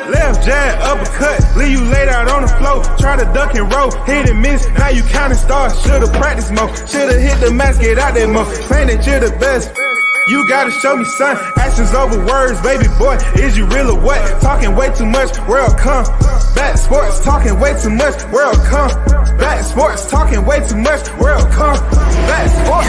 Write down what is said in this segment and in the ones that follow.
Left jab, uppercut, leave you laid out on the floor. Try to duck and roll, hit and miss, now you counting stars. Should've practiced more, should've hit the mask, get out there more. Claim that you're the best. You gotta show me, son. Actions over words, baby boy. Is you real or what? Talking way too much, world come. Back sports, talking way too much, world come. Back sports, talking way too much, world come. Back sports,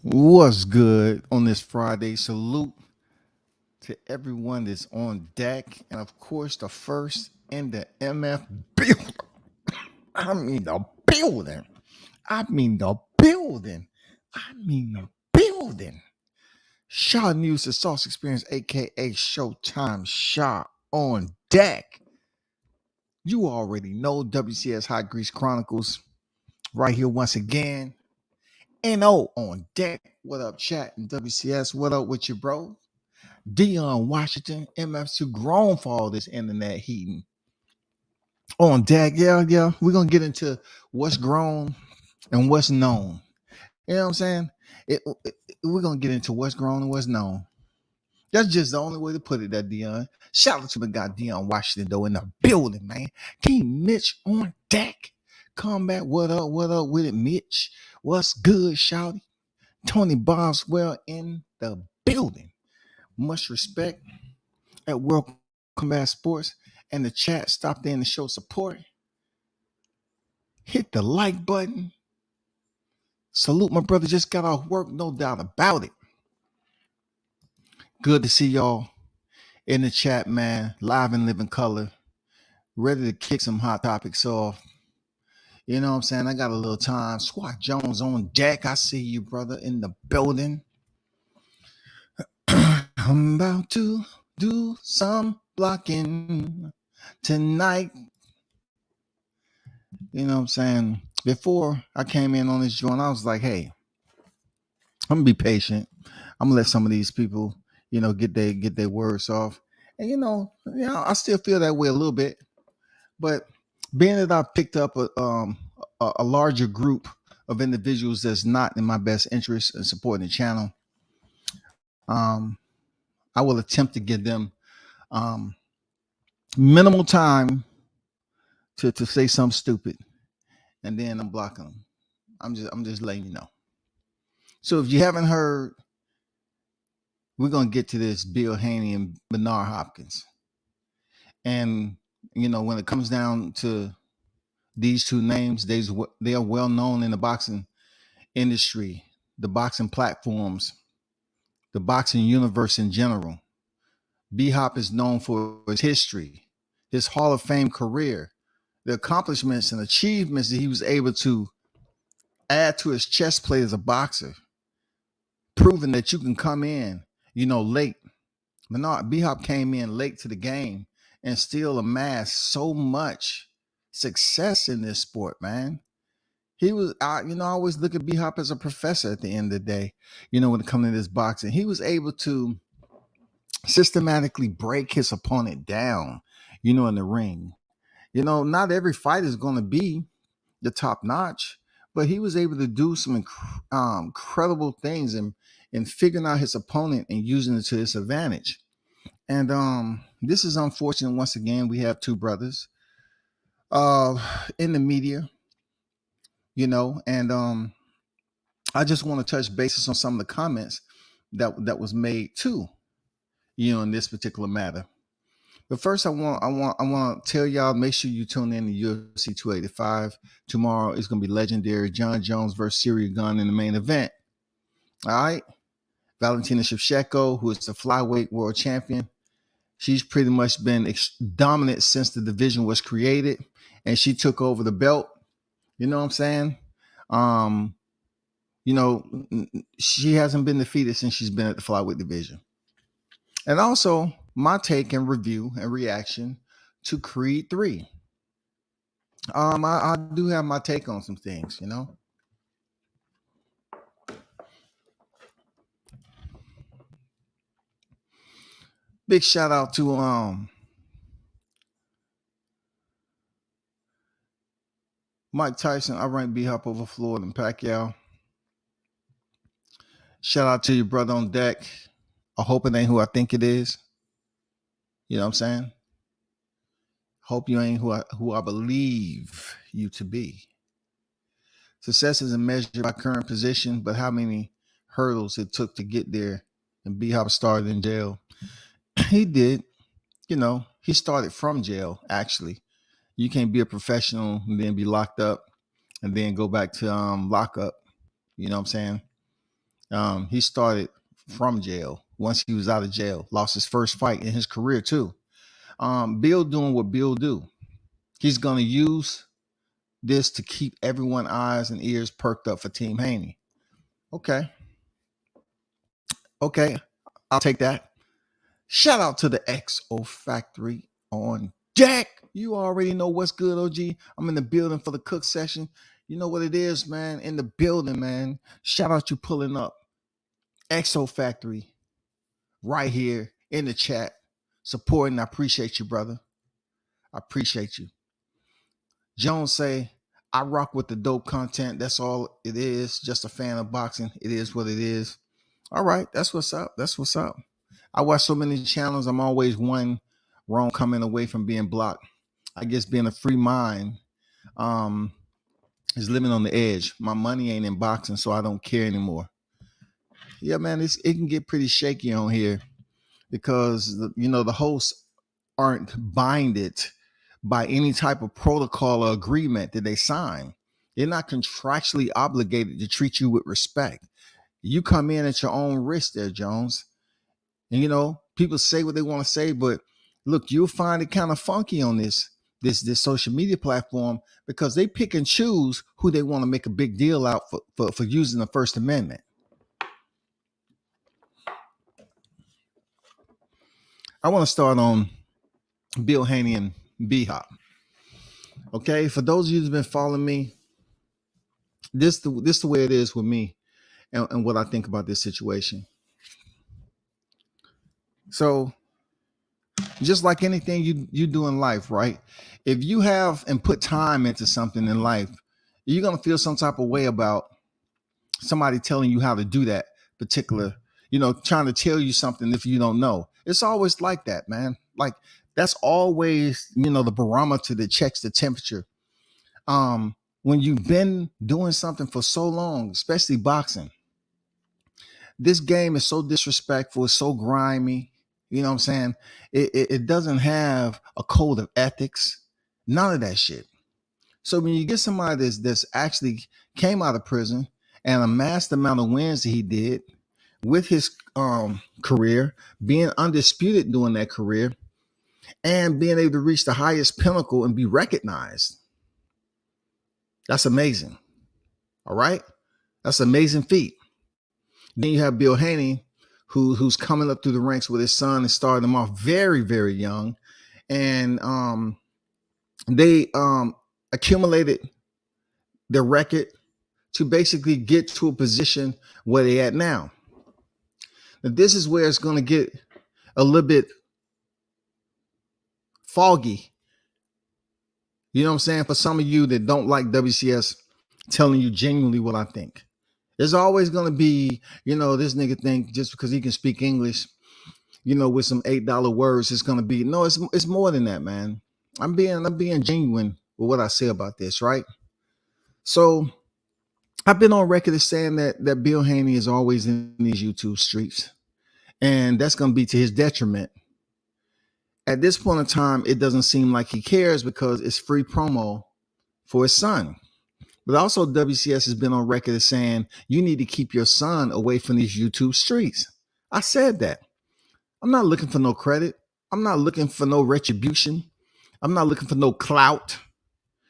What's good on this Friday? Salute to everyone that's on deck, and of course the first in the MF building. I mean the building. Shaw News, the Sauce Experience, aka Showtime Shaw on deck. You already know WCS Hot Grease Chronicles right here once again. NO on deck. What up, chat and WCS? What up with you, bro? Dion Washington, MF's too grown for all this internet heating. On deck, yeah. We're gonna get into what's grown and what's known. You know what I'm saying? We're gonna get into what's grown and what's known. That's just the only way to put it, that Dion. Shout out to my guy Dion Washington, though, in the building, man. King Mitch on deck. Come back. What up with it, Mitch? What's good, shouty? Tony Boswell in the building. Much respect at World Combat Sports. And the chat stopped in to show support. Hit the like button. Salute, my brother just got off work, no doubt about it. Good to see y'all in the chat, man. Live and living color. Ready to kick some hot topics off. You know what I'm saying? I got a little time. Squat Jones on deck. I see you, brother, in the building. I'm about to do some blocking tonight. You know what I'm saying? Before I came in on this joint, I was like, hey, I'm going to be patient. I'm going to let some of these people, get their words off. And, I still feel that way a little bit. But being that I picked up a larger group of individuals that's not in my best interest in supporting the channel, I will attempt to give them minimal time to say something stupid, and then I'm blocking them. I'm just letting you know. So if you haven't heard, we're gonna get to this Bill Haney and Hopkins, and when it comes down to these two names, they are well known in the boxing industry, the boxing platforms, the boxing universe in general. B-Hop is known for his history, his Hall of Fame career, the accomplishments and achievements that he was able to add to his chess play as a boxer, proving that you can come in, late. B-Hop came in late to the game and still amassed so much success in this sport, man. He was, I always look at B-Hop as a professor at the end of the day, when it comes to this boxing. He was able to systematically break his opponent down, in the ring. Not every fight is going to be the top notch, but he was able to do some incredible things in figuring out his opponent and using it to his advantage. And this is unfortunate. Once again, we have two brothers in the media, and I just want to touch bases on some of the comments that was made to in this particular matter. But first, I want to tell y'all, make sure you tune in to UFC 285 tomorrow. It's gonna be legendary. Jon Jones versus Ciryl Gane in the main event. All right, Valentina Shevchenko, who is the flyweight world champion, she's pretty much been dominant since the division was created, and she took over the belt. You know what I'm saying? She hasn't been defeated since she's been at the flyweight division. And also, my take and review and reaction to Creed 3. I do have my take on some things, Big shout out to Mike Tyson. I rank B-Hop over Floyd and Pacquiao. Shout out to your brother on deck. I hope it ain't who I think it is. You know what I'm saying? Hope you ain't who I believe you to be. Success isn't measured by current position, but how many hurdles it took to get there. And B-Hop started in jail. He did. He started from jail, actually. You can't be a professional and then be locked up and then go back to lockup. You know what I'm saying? He started from jail. Once he was out of jail, lost his first fight in his career too. Bill doing what Bill do. He's going to use this to keep everyone's eyes and ears perked up for Team Haney. Okay, I'll take that. Shout out to the XO Factory on deck. You already know what's good, OG. I'm in the building for the cook session. You know what it is, man. In the building, man. Shout out you pulling up. XO Factory right here in the chat. Supporting. I appreciate you, brother. I appreciate you. Jones say, I rock with the dope content. That's all it is. Just a fan of boxing. It is what it is. All right. That's what's up. I watch so many channels. I'm always one wrong coming away from being blocked. I guess being a free mind is living on the edge. My money ain't in boxing, so I don't care anymore. Yeah, man, it can get pretty shaky on here because, the hosts aren't binded by any type of protocol or agreement that they sign. They're not contractually obligated to treat you with respect. You come in at your own risk there, Jones. And, people say what they want to say, but look, you'll find it kind of funky on this social media platform because they pick and choose who they want to make a big deal out for using the First Amendment. I want to start on Bill Haney and B-Hop. Okay, for those of you who've been following me, this the way it is with me and what I think about this situation. So, just like anything you do in life, right? If you have and put time into something in life, you're going to feel some type of way about somebody telling you how to do that particular, trying to tell you something if you don't know. It's always like that, man. Like that's always, the barometer that checks the temperature. When you've been doing something for so long, especially boxing, this game is so disrespectful. It's so grimy. You know what I'm saying? It doesn't have a code of ethics. None of that shit. So when you get somebody that's actually came out of prison and amassed the amount of wins that he did with his career, being undisputed during that career, and being able to reach the highest pinnacle and be recognized, that's amazing. All right? That's an amazing feat. Then you have Bill Haney, who's coming up through the ranks with his son and starting them off very, very young. And they accumulated their record to basically get to a position where they're at now. Now, this is where it's going to get a little bit foggy. You know what I'm saying? For some of you that don't like WCS telling you genuinely what I think. There's always going to be, this nigga think just because he can speak English, with some $8 words, it's going to be. No, it's more than that, man. I'm being genuine with what I say about this, right? So I've been on record as saying that Bill Haney is always in these YouTube streets, and that's going to be to his detriment. At this point in time, it doesn't seem like he cares because it's free promo for his son. But also WCS has been on record as saying you need to keep your son away from these YouTube streets. I said that. I'm not looking for no credit. I'm not looking for no retribution. I'm not looking for no clout.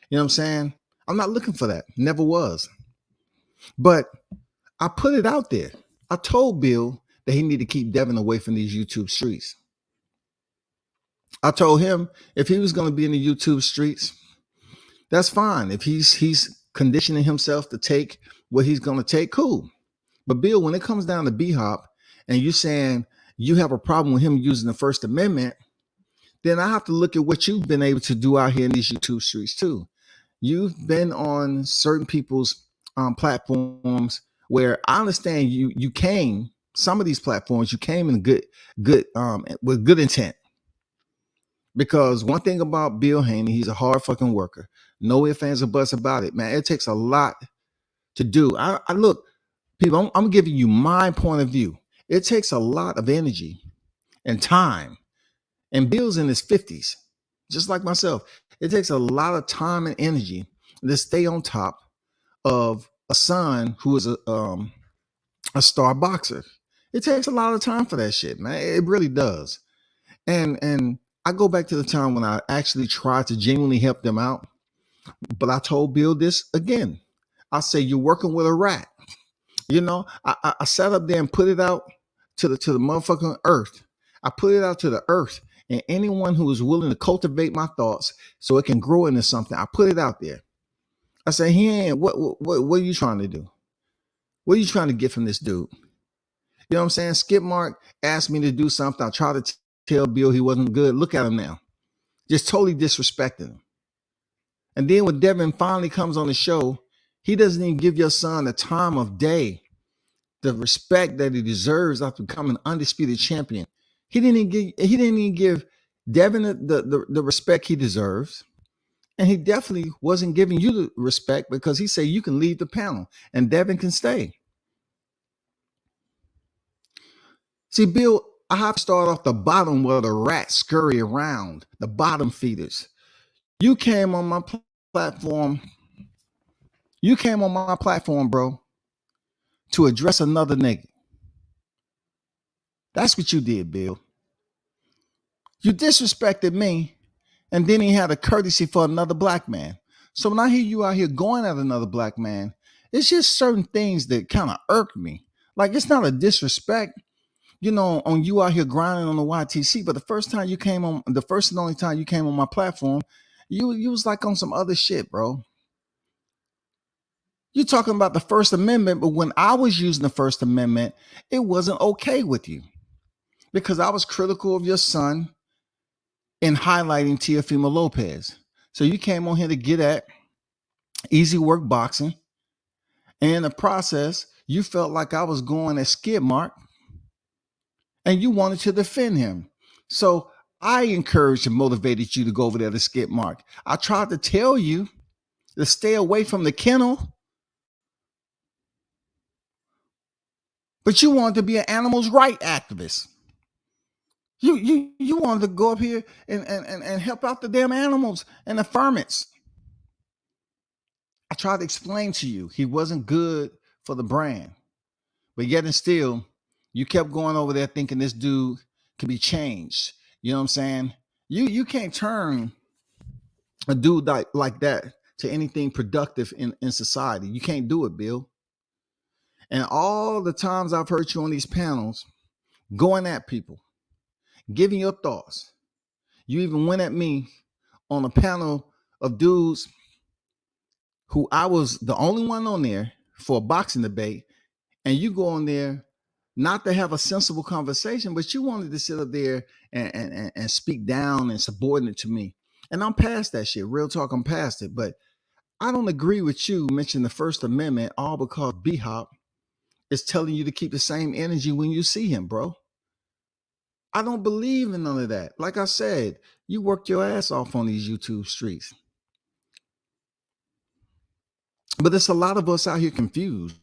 You know what I'm saying? I'm not looking for that. Never was. But I put it out there. I told Bill that he needed to keep Devin away from these YouTube streets. I told him if he was going to be in the YouTube streets, that's fine. If he's conditioning himself to take what he's going to take, cool. But Bill, when it comes down to B-Hop and you saying you have a problem with him using the First Amendment, then I have to look at what you've been able to do out here in these YouTube streets too. You've been on certain people's platforms where I understand you came, some of these platforms, you came in good with good intent. Because one thing about Bill Haney, he's a hard fucking worker. No ifs, ands, or buts about it, man. It takes a lot to do. I look, people, I'm giving you my point of view. It takes a lot of energy and time. And Bill's in his 50s, just like myself. It takes a lot of time and energy to stay on top of a son who is a star boxer. It takes a lot of time for that shit, man. It really does. And I go back to the time when I actually tried to genuinely help them out. But I told Bill this again. I say, you're working with a rat. You know, I sat up there and put it out to the motherfucking earth. I put it out to the earth. And anyone who is willing to cultivate my thoughts so it can grow into something, I put it out there. I say, what are you trying to do? What are you trying to get from this dude? You know what I'm saying? Skip Mark asked me to do something. I tried to tell Bill he wasn't good. Look at him now. Just totally disrespecting him. And then when Devin finally comes on the show, he doesn't even give your son the time of day, the respect that he deserves after becoming undisputed champion. He didn't even give Devin the respect he deserves. And he definitely wasn't giving you the respect because he said you can leave the panel and Devin can stay. See, Bill, I have to start off the bottom where the rats scurry around, the bottom feeders. You came on my platform. You came on my platform, bro, to address another nigga. That's what you did, Bill. You disrespected me, and then he had a courtesy for another black man. So when I hear you out here going at another black man, it's just certain things that kind of irk me. Like, it's not a disrespect, you know, on you out here grinding on the YTC, but the first and only time you came on my platform, you was like on some other shit, bro. You're talking about the First Amendment, but when I was using the First Amendment, it wasn't okay with you because I was critical of your son in highlighting Teofimo Lopez. So you came on here to get at easy work boxing. And in the process, you felt like I was going at Skid Mark and you wanted to defend him. So I encouraged and motivated you to go over there to Skid Mark. I tried to tell you to stay away from the kennel, but you wanted to be an animals' right activist. You wanted to go up here and help out the damn animals and the ferments. I tried to explain to you he wasn't good for the brand, but yet and still, you kept going over there thinking this dude could be changed. You know what I'm saying? You can't turn a dude like that to anything productive in society. You can't do it, Bill. And all the times I've heard you on these panels going at people, giving your thoughts. You even went at me on a panel of dudes who I was the only one on there for a boxing debate. And you go on there not to have a sensible conversation, but you wanted to sit up there and speak down and subordinate to me. And I'm past that shit. Real talk, I'm past it. But I don't agree with you mentioning the First Amendment all because B-Hop is telling you to keep the same energy when you see him, bro. I don't believe in none of that. Like I said, you worked your ass off on these YouTube streets. But there's a lot of us out here confused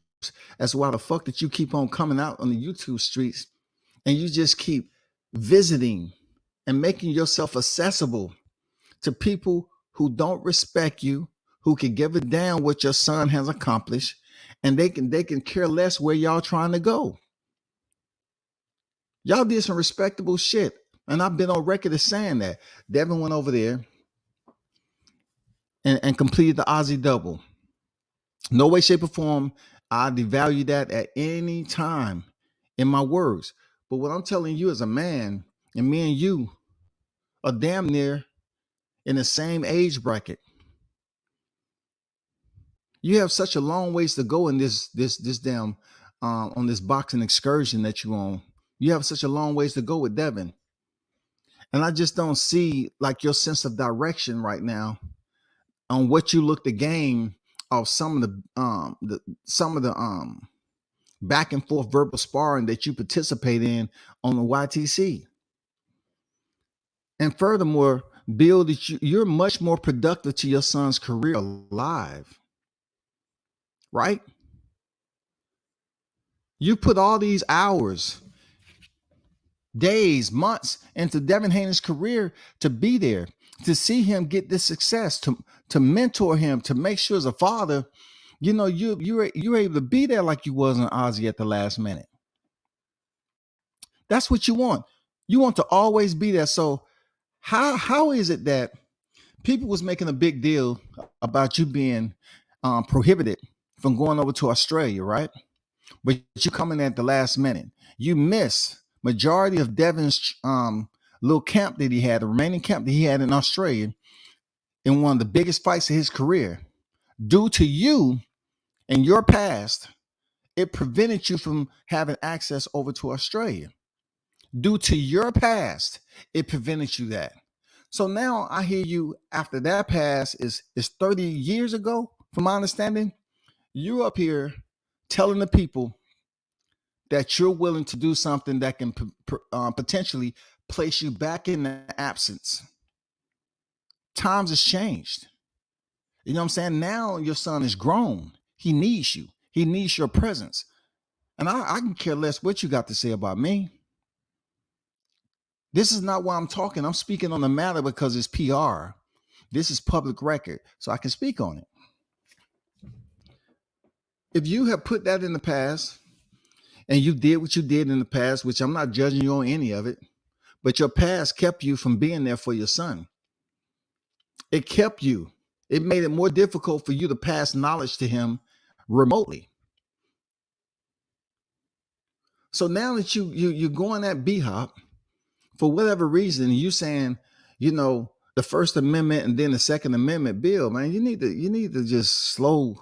as to why the fuck that you keep on coming out on the YouTube streets and you just keep visiting and making yourself accessible to people who don't respect you, who can give a damn what your son has accomplished, and they can care less where y'all trying to go. Y'all did some respectable shit. And I've been on record as saying that. Devin went over there and completed the Aussie double. No way, shape, or form I devalue that at any time in my words. But what I'm telling you as a man, and me and you are damn near in the same age bracket. You have such a long ways to go in this damn on this boxing excursion that you on. You have such a long ways to go with Devin. And I just don't see like your sense of direction right now on what you look to gain of some of the back and forth verbal sparring that you participate in on the YTC. And furthermore, Bill, that you're much more productive to your son's career alive, right? You put all these hours, days, months into Devin Haney's career to be there, to see him get this success, to mentor him, to make sure as a father, you know, you're able to be there like you was in Aussie at the last minute. That's what you want. You want to always be there. So how is it that people was making a big deal about you being prohibited from going over to Australia, right? But you come in at the last minute. You miss majority of Devin's little camp that he had, the remaining camp that he had in Australia, in one of the biggest fights of his career. Due to you and your past, it prevented you from having access over to Australia. Due to your past, it prevented you that. So now I hear you after that pass is 30 years ago, from my understanding, you're up here telling the people that you're willing to do something that can potentially place you back in the absence. Times has changed. You know what I'm saying? Now your son is grown. He needs you. He needs your presence. And I can care less what you got to say about me. This is not why I'm talking. I'm speaking on the matter because it's PR. This is public record, so I can speak on it. If you have put that in the past and you did what you did in the past, which I'm not judging you on any of it, but your past kept you from being there for your son. It kept you. It made it more difficult for you to pass knowledge to him remotely. So now that you're going at B-Hop, for whatever reason, you saying, you know, the First Amendment and then the Second Amendment, Bill, man, you need to just slow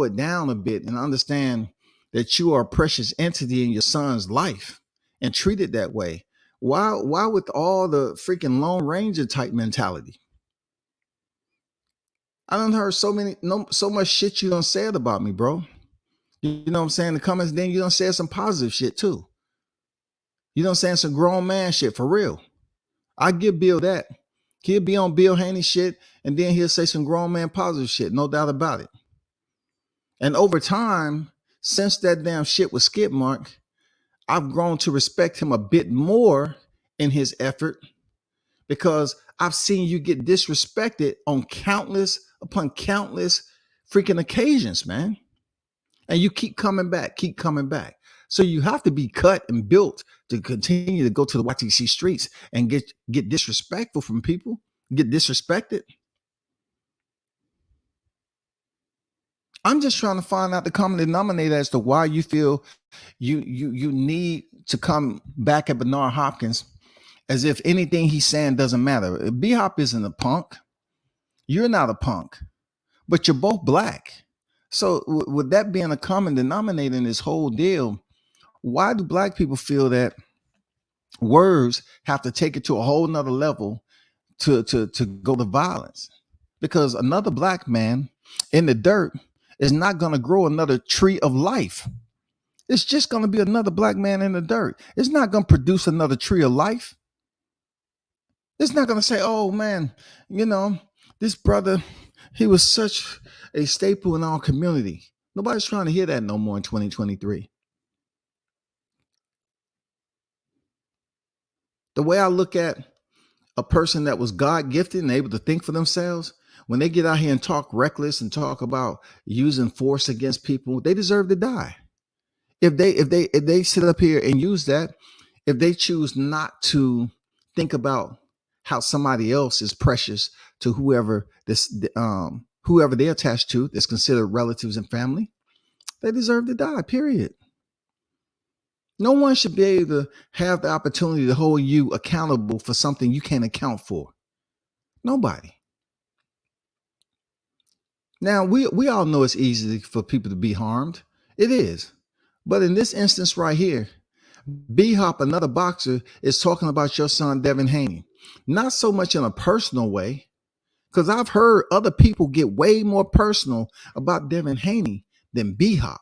it down a bit and understand that you are a precious entity in your son's life and treat it that way. Why with all the freaking Lone Ranger type mentality? I done heard so much shit you done said about me, bro. You know what I'm saying? The comments, then you done said some positive shit too. You done saying some grown man shit for real. I give Bill that. He'll be on Bill Haney shit and then he'll say some grown man positive shit. No doubt about it. And over time, since that damn shit was skip mark, I've grown to respect him a bit more in his effort because I've seen you get disrespected on countless upon countless freaking occasions, man. And you keep coming back. So you have to be cut and built to continue to go to the YTC streets and get disrespectful from people, get disrespected. I'm just trying to find out the common denominator as to why you feel you need to come back at Bernard Hopkins as if anything he's saying doesn't matter. B-Hop isn't a punk. You're not a punk, but you're both black. So with that being a common denominator in this whole deal, why do black people feel that words have to take it to a whole nother level to go to violence? Because another black man in the dirt is not going to grow another tree of life. It's just going to be another black man in the dirt. It's not going to produce another tree of life. It's not going to say, oh man, you know, this brother, He was such a staple in our community. Nobody's trying to hear that no more in 2023. The way I look at a person that was God gifted and able to think for themselves, when they get out here and talk reckless and talk about using force against people, they deserve to die. If they sit up here and use that, if they choose not to think about how somebody else is precious to whoever they're attached to, that's considered relatives and family, they deserve to die, period. No one should be able to have the opportunity to hold you accountable for something you can't account for. Nobody. Now, we all know it's easy for people to be harmed. It is. But in this instance right here, B-Hop, another boxer, is talking about your son, Devin Haney. Not so much in a personal way, because I've heard other people get way more personal about Devin Haney than B-Hop.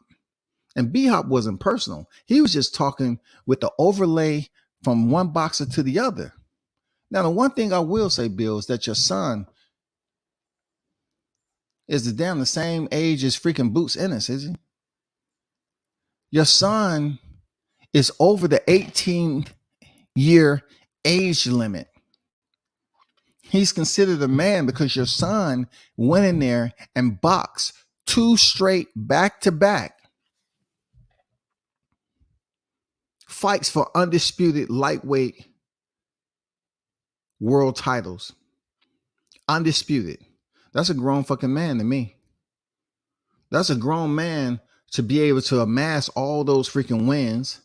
And B-Hop wasn't personal. He was just talking with the overlay from one boxer to the other. Now, the one thing I will say, Bill, is that your son is the same age as freaking Boots Ennis, is he? Your son is over the 18-year age limit. He's considered a man because your son went in there and boxed 2 straight back-to-back fights for undisputed lightweight world titles. Undisputed. That's a grown fucking man to me. That's a grown man to be able to amass all those freaking wins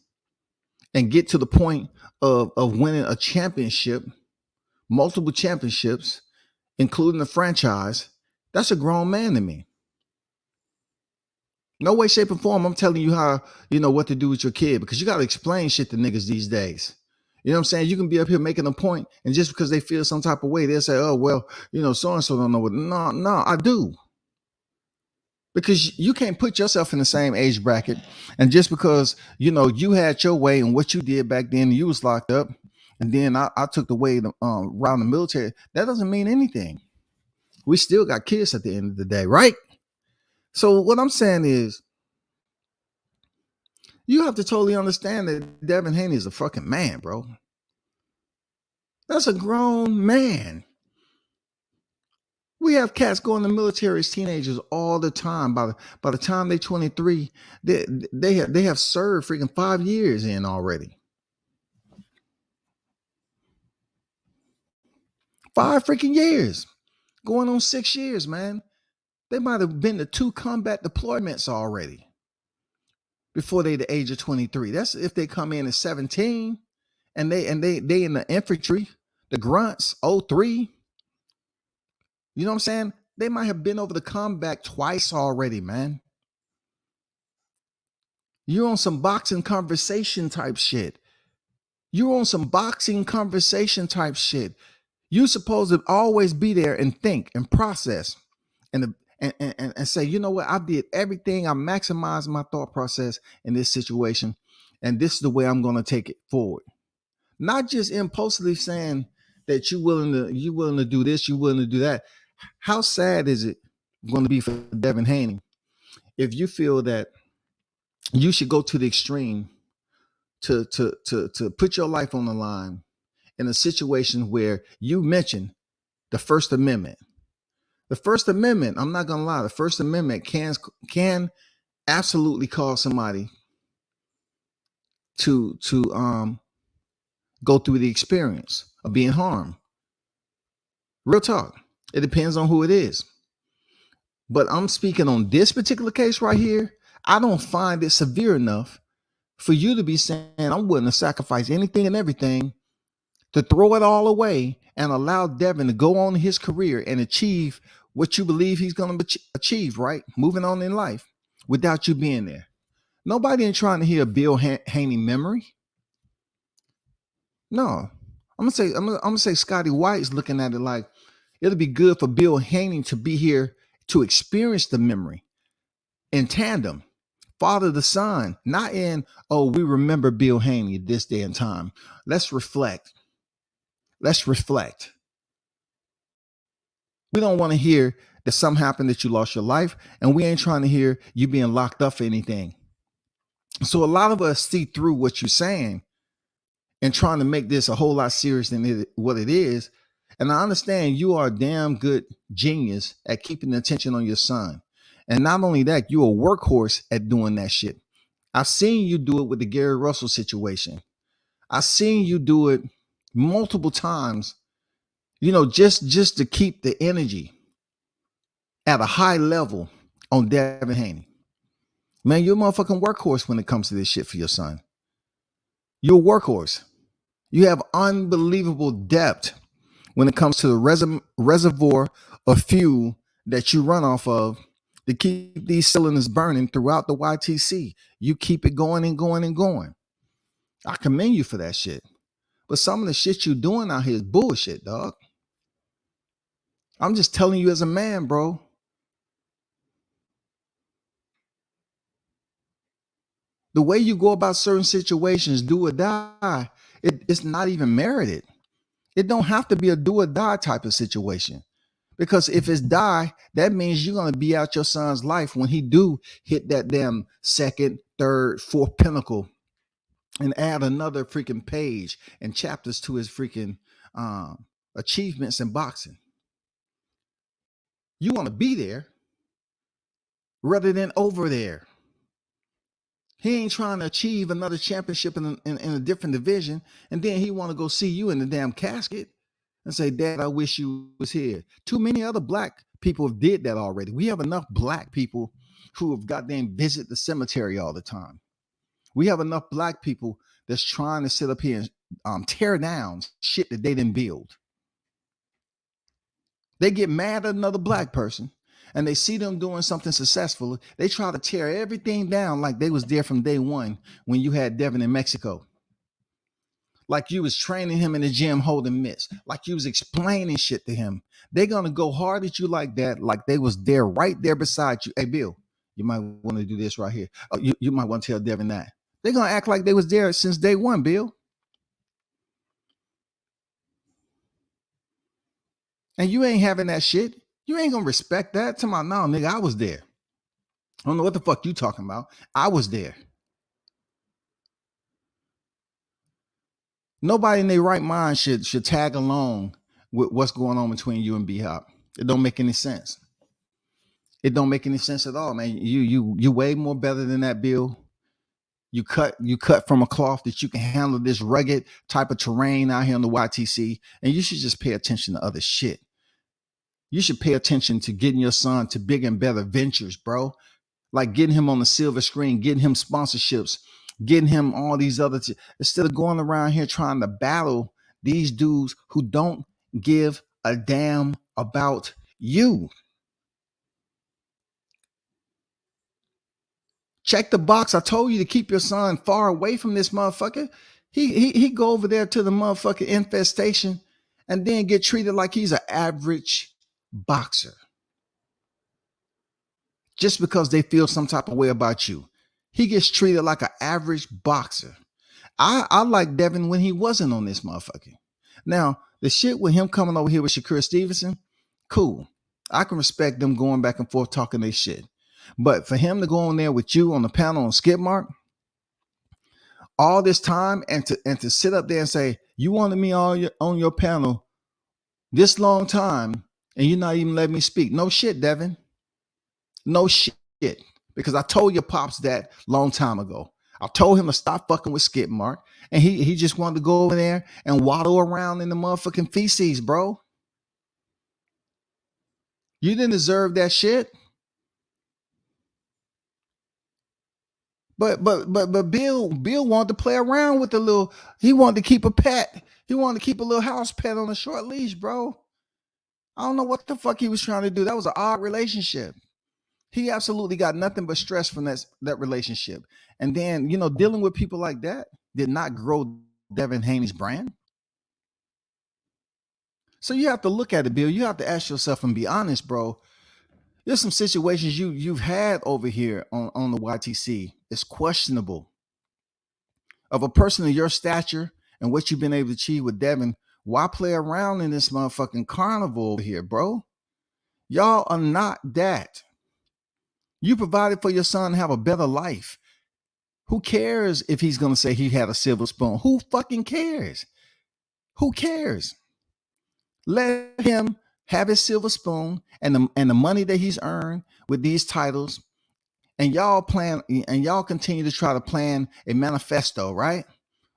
and get to the point of winning a championship, multiple championships, including the franchise. That's a grown man to me. No way, shape, or form I'm telling you how, what to do with your kid, because you got to explain shit to niggas these days. You know what I'm saying? You can be up here making a point, and just because they feel some type of way, they'll say, oh, well, so-and-so don't know what. No, I do. Because you can't put yourself in the same age bracket. And just because, you had your way and what you did back then, you was locked up, and then I took the way around the military, that doesn't mean anything. We still got kids at the end of the day, right? So what I'm saying is, you have to totally understand that Devin Haney is a fucking man, bro. That's a grown man. We have cats going to military as teenagers all the time. By the time they're 23, they have served freaking 5 years in already. 5 freaking years. Going on 6 years, man. They might have been to 2 combat deployments already before they the age of 23. That's if they come in at 17 and they in the infantry, the grunts, 03. You know what I'm saying? They might have been over the combat twice already, man. You're on some boxing conversation type shit. You're supposed to always be there and think and process and say, you know what? I did everything. I maximized my thought process in this situation, and this is the way I'm going to take it forward. Not just impulsively saying that you're willing to do this, you're willing to do that. How sad is it going to be for Devin Haney if you feel that you should go to the extreme to put your life on the line in a situation where you mentioned the First Amendment? The First Amendment, I'm not going to lie, the First Amendment can absolutely cause somebody to go through the experience of being harmed. Real talk. It depends on who it is. But I'm speaking on this particular case right here. I don't find it severe enough for you to be saying I'm willing to sacrifice anything and everything to throw it all away and allow Devin to go on his career and achieve what you believe he's going to achieve, right? Moving on in life without you being there. Nobody ain't trying to hear Bill Haney memory. No. I'm gonna say Scotty White's looking at it like it'll be good for Bill Haney to be here to experience the memory in tandem, father to son, not in, oh, we remember Bill Haney this day and time. Let's reflect. We don't want to hear that something happened, that you lost your life, and we ain't trying to hear you being locked up for anything. So a lot of us see through what you're saying and trying to make this a whole lot serious than what it is. And I understand you are a damn good genius at keeping the attention on your son. And not only that, you're a workhorse at doing that shit. I've seen you do it with the Gary Russell situation. I've seen you do it multiple times, just to keep the energy at a high level on Devin Haney. Man, you're a motherfucking workhorse when it comes to this shit for your son. You're a workhorse. You have unbelievable depth when it comes to the reservoir of fuel that you run off of to keep these cylinders burning throughout the YTC. You keep it going and going and going. I commend you for that shit. But some of the shit you doing out here is bullshit, dog. I'm just telling you as a man, bro. The way you go about certain situations, do or die, it's not even merited. It don't have to be a do or die type of situation. Because if it's die, that means you're going to be out your son's life when he do hit that damn second, third, fourth pinnacle and add another freaking page and chapters to his freaking achievements in boxing. You want to be there rather than over there. He ain't trying to achieve another championship in a different division, and then he want to go see you in the damn casket and say, Dad, I wish you was here. Too many other black people have did that already. We have enough black people who have goddamn visit the cemetery all the time. We have enough black people that's trying to sit up here and tear down shit that they didn't build. They get mad at another black person and they see them doing something successful. They try to tear everything down like they was there from day one when you had Devin in Mexico. Like you was training him in the gym holding mitts. Like you was explaining shit to him. They're going to go hard at you like that, like they was there right there beside you. Hey, Bill, you might want to do this right here. Oh, you might want to tell Devin that. They're going to act like they was there since day one, Bill. And you ain't having that shit. You ain't going to respect that. Tell me, no, nigga, I was there. I don't know what the fuck you talking about. I was there. Nobody in their right mind should tag along with what's going on between you and B-Hop. It don't make any sense. It don't make any sense at all, man. You way more better than that, Bill. You cut from a cloth that you can handle this rugged type of terrain out here on the YTC, and you should just pay attention to other shit. You should pay attention to getting your son to bigger and better ventures, bro. Like getting him on the silver screen, getting him sponsorships, getting him all these other instead of going around here trying to battle these dudes who don't give a damn about you. Check the box. I told you to keep your son far away from this motherfucker. He go over there to the motherfucking infestation and then get treated like he's an average boxer. Just because they feel some type of way about you. He gets treated like an average boxer. I like Devin when he wasn't on this motherfucker. Now, the shit with him coming over here with Shakur Stevenson, cool. I can respect them going back and forth talking their shit. But for him to go on there with you on the panel on Skip Mark all this time and to sit up there and say, you wanted me on your panel this long time and you're not even letting me speak. No shit, Devin. No shit. Because I told your pops that long time ago. I told him to stop fucking with Skip Mark. And he just wanted to go over there and waddle around in the motherfucking feces, bro. You didn't deserve that shit. But Bill wanted to play around with he wanted to keep a pet. He wanted to keep a little house pet on a short leash, bro. I don't know what the fuck he was trying to do. That was an odd relationship. He absolutely got nothing but stress from that relationship. And then, dealing with people like that did not grow Devin Haney's brand. So you have to look at it, Bill. You have to ask yourself and be honest, bro. There's some situations you've had over here on the YTC. It's questionable. Of a person of your stature and what you've been able to achieve with Devin, why play around in this motherfucking carnival over here, bro? Y'all are not that. You provided for your son to have a better life. Who cares if he's going to say he had a silver spoon? Who fucking cares? Who cares? Let him have his silver spoon and the money that he's earned with these titles. And y'all continue to try to plan a manifesto, right?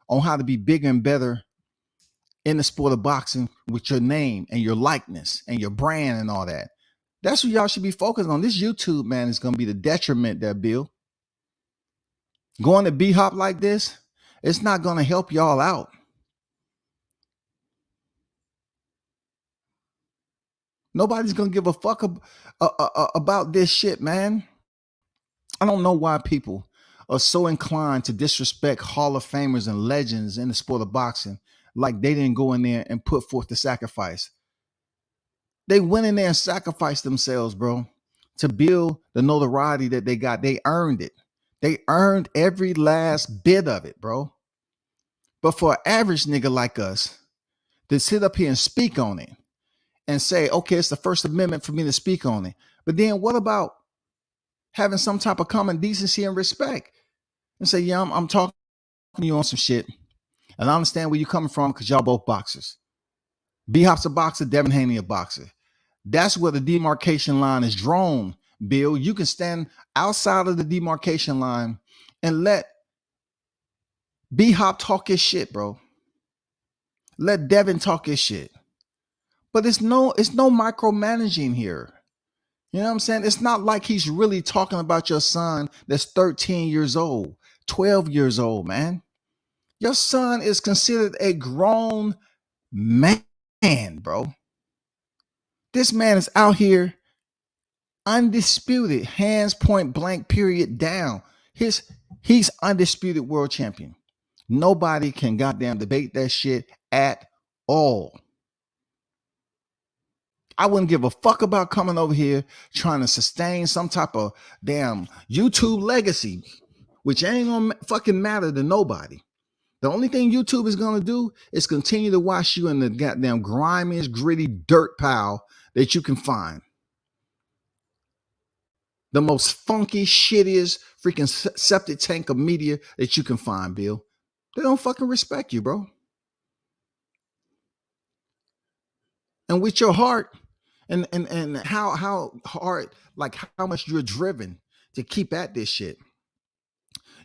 On how to be bigger and better in the sport of boxing with your name and your likeness and your brand and all that. That's what y'all should be focused on. This YouTube, man, is going to be the detriment there, Bill. Going to B-Hop like this, it's not going to help y'all out. Nobody's going to give a fuck about this shit, man. I don't know why people are so inclined to disrespect Hall of Famers and legends in the sport of boxing like they didn't go in there and put forth the sacrifice. They went in there and sacrificed themselves, bro, to build the notoriety that they got. They earned it. They earned every last bit of it, bro. But for an average nigga like us to sit up here and speak on it and say, okay, it's the First Amendment for me to speak on it. But then what about having some type of common decency and respect and say, yeah, I'm talking to you on some shit. And I understand where you're coming from because y'all both boxers. B-Hop's a boxer, Devin Haney a boxer. That's where the demarcation line is drawn, Bill. You can stand outside of the demarcation line and let B-Hop talk his shit, bro. Let Devin talk his shit. But it's no micromanaging here. You know what I'm saying? It's not like he's really talking about your son that's 13 years old, 12 years old, man. Your son is considered a grown man, bro. This man is out here undisputed, hands point blank, period, down. He's undisputed world champion. Nobody can goddamn debate that shit at all. I wouldn't give a fuck about coming over here trying to sustain some type of damn YouTube legacy, which ain't gonna fucking matter to nobody. The only thing YouTube is gonna do is continue to wash you in the goddamn grimiest, gritty dirt pile that you can find. The most funky, shittiest freaking septic tank of media that you can find, Bill. They don't fucking respect you, bro. And with your heart and how hard, like how much you're driven to keep at this shit,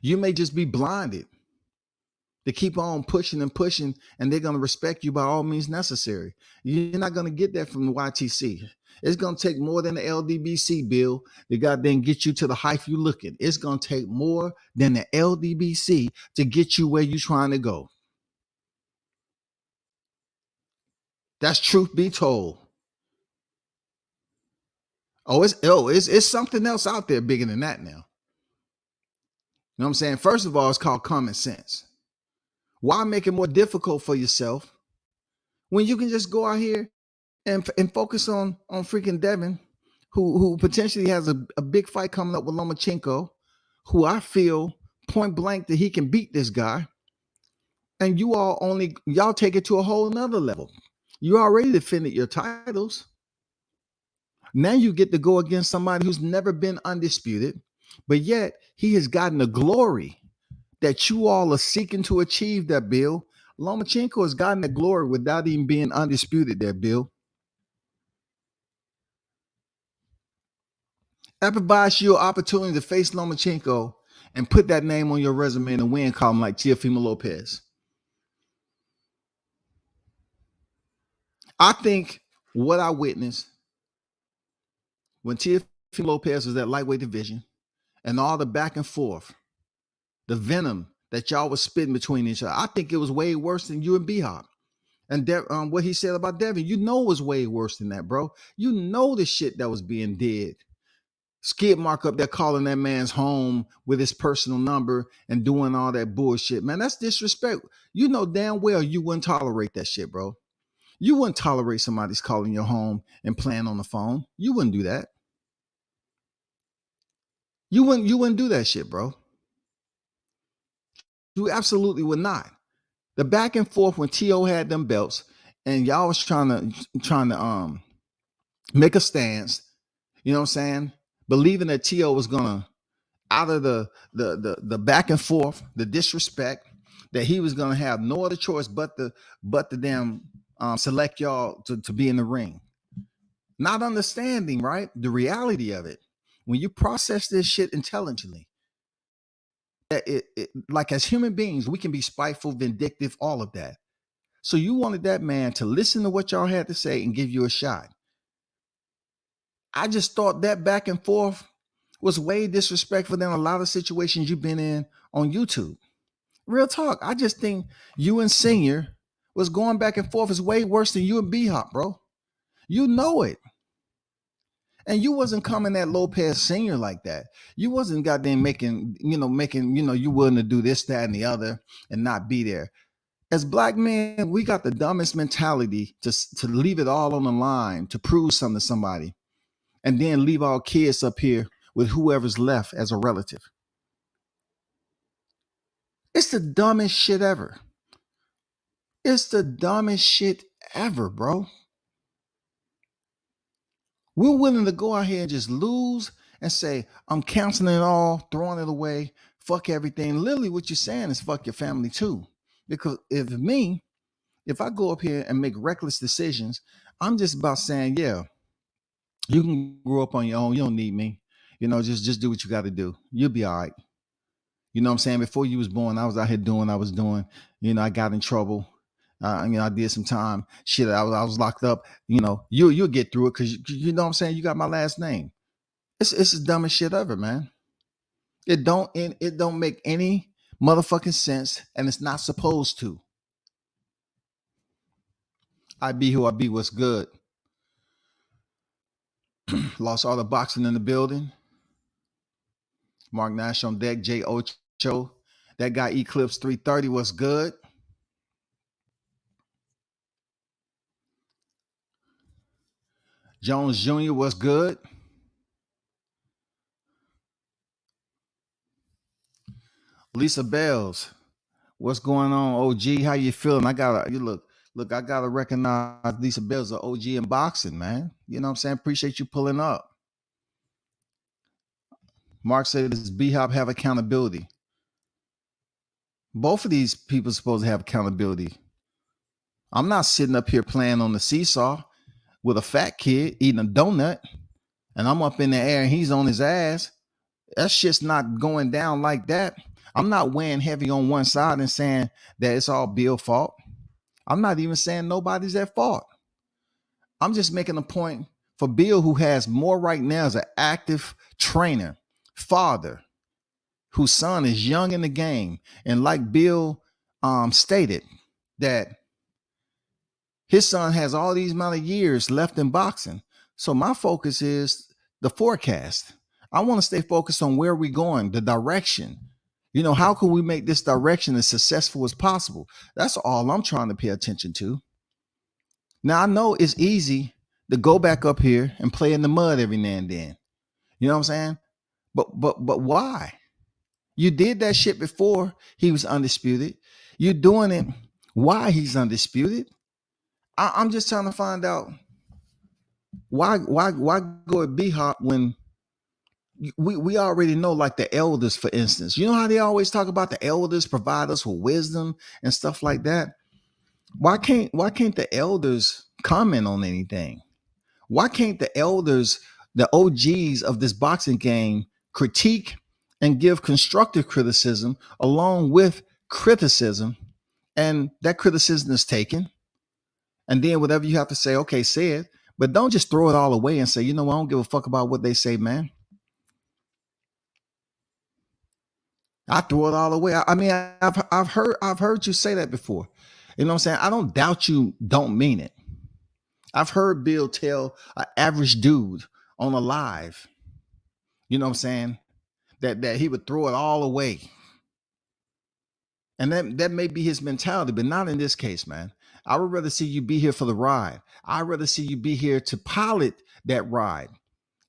you may just be blinded to keep on pushing and pushing, and they're going to respect you by all means necessary. You're not going to get that from the YTC. It's going to take more than the LDBC, Bill, to goddamn get you to the height you looking. It's going to take more than the LDBC to get you where you're trying to go. That's truth be told. It's something else out there bigger than that now. You know what I'm saying? First of all, it's called common sense. Why make it more difficult for yourself when you can just go out here and focus on freaking Devin, who potentially has a big fight coming up with Lomachenko, who I feel point blank that he can beat this guy. And y'all take it to a whole nother level. You already defended your titles. Now you get to go against somebody who's never been undisputed, but yet he has gotten the glory that you all are seeking to achieve, that Bill. Lomachenko has gotten the glory without even being undisputed, there, Bill. That provides you an opportunity to face Lomachenko and put that name on your resume in a win column like Teofimo Lopez. I think what I witnessed when Teofimo Lopez was at lightweight division and all the back and forth, the venom that y'all was spitting between each other, I think it was way worse than you and B-Hop. And what he said about Devin, you know, it was way worse than that, bro. You know the shit that was being did. Skid mark up there calling that man's home with his personal number and doing all that bullshit. Man, that's disrespect. You know damn well you wouldn't tolerate that shit, bro. You wouldn't tolerate somebody's calling your home and playing on the phone. You wouldn't do that. You wouldn't do that shit, bro. You absolutely would not. The back and forth when T.O. had them belts and y'all was trying to make a stance, you know what I'm saying? Believing that T.O. was gonna, out of the back and forth, the disrespect, that he was gonna have no other choice but the damn select y'all to be in the ring. Not understanding, right? The reality of it. When you process this shit intelligently, that it like as human beings, we can be spiteful, vindictive, all of that. So you wanted that man to listen to what y'all had to say and give you a shot. I just thought that back and forth was way disrespectful than a lot of situations you've been in on YouTube. Real talk. I just think you and Senior was going back and forth is way worse than you and B-Hop, bro. You know it. And you wasn't coming at Lopez Senior like that. You wasn't goddamn making, you willing to do this, that, and the other and not be there. As black men, we got the dumbest mentality to leave it all on the line, to prove something to somebody, and then leave our kids up here with whoever's left as a relative. It's the dumbest shit ever. It's the dumbest shit ever, bro. We're willing to go out here and just lose and say, I'm canceling it all, throwing it away, fuck everything. Literally what you're saying is fuck your family too. Because if I go up here and make reckless decisions, I'm just about saying, yeah, you can grow up on your own. You don't need me. Just do what you got to do. You'll be all right. You know what I'm saying? Before you was born, I was out here doing what I was doing. I got in trouble. I did some time. Shit, I was locked up. You'll get through it because you know what I'm saying? You got my last name. It's the dumbest shit ever, man. It don't make any motherfucking sense, and it's not supposed to. I be who I be. What's good? Lost all the boxing in the building. Mark Nash on deck. J Ocho. That guy Eclipse 330 was good. Jones Jr. was good. Lisa Bells, what's going on, OG? How you feeling? I gotta recognize Lisa Bells, an OG in boxing, man. You know what I'm saying? Appreciate you pulling up. Mark said, does B-Hop have accountability? Both of these people are supposed to have accountability. I'm not sitting up here playing on the seesaw with a fat kid eating a donut, and I'm up in the air and he's on his ass. That shit's not going down like that. I'm not weighing heavy on one side and saying that it's all Bill's fault. I'm not even saying nobody's at fault. I'm just making a point for Bill, who has more right now as an active trainer, father, whose son is young in the game. And like Bill stated, that his son has all these amount of years left in boxing. So my focus is the forecast. I want to stay focused on where we're going, the direction. How can we make this direction as successful as possible? That's all I'm trying to pay attention to. Now, I know it's easy to go back up here and play in the mud every now and then. You know what I'm saying? But why? You did that shit before he was undisputed. You're doing it why he's undisputed. I'm just trying to find out why go at B-Hop when we already know, like the elders, for instance. You know how they always talk about the elders provide us with wisdom and stuff like that? Why can't the elders comment on anything? Why can't the elders, the OGs of this boxing game, critique and give constructive criticism along with criticism, and that criticism is taken, and then whatever you have to say, okay, say it, but don't just throw it all away and say, I don't give a fuck about what they say, man. I threw it all away. I mean, I've heard you say that before. You know what I'm saying? I don't doubt you don't mean it. I've heard Bill tell an average dude on a live, you know what I'm saying, that he would throw it all away. And that may be his mentality, but not in this case, man. I would rather see you be here for the ride. I'd rather see you be here to pilot that ride.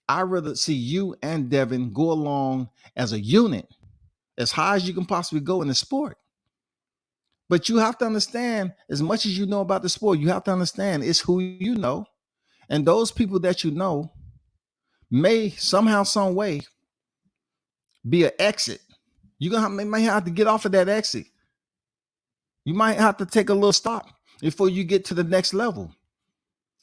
I'd rather see you and Devin go along as a unit, as high as you can possibly go in the sport. But you have to understand, as much as you know about the sport, you have to understand it's who you know And those people that you know may somehow, some way be an exit. Might have to get off of that exit. You might have to take a little stop before you get to the next level.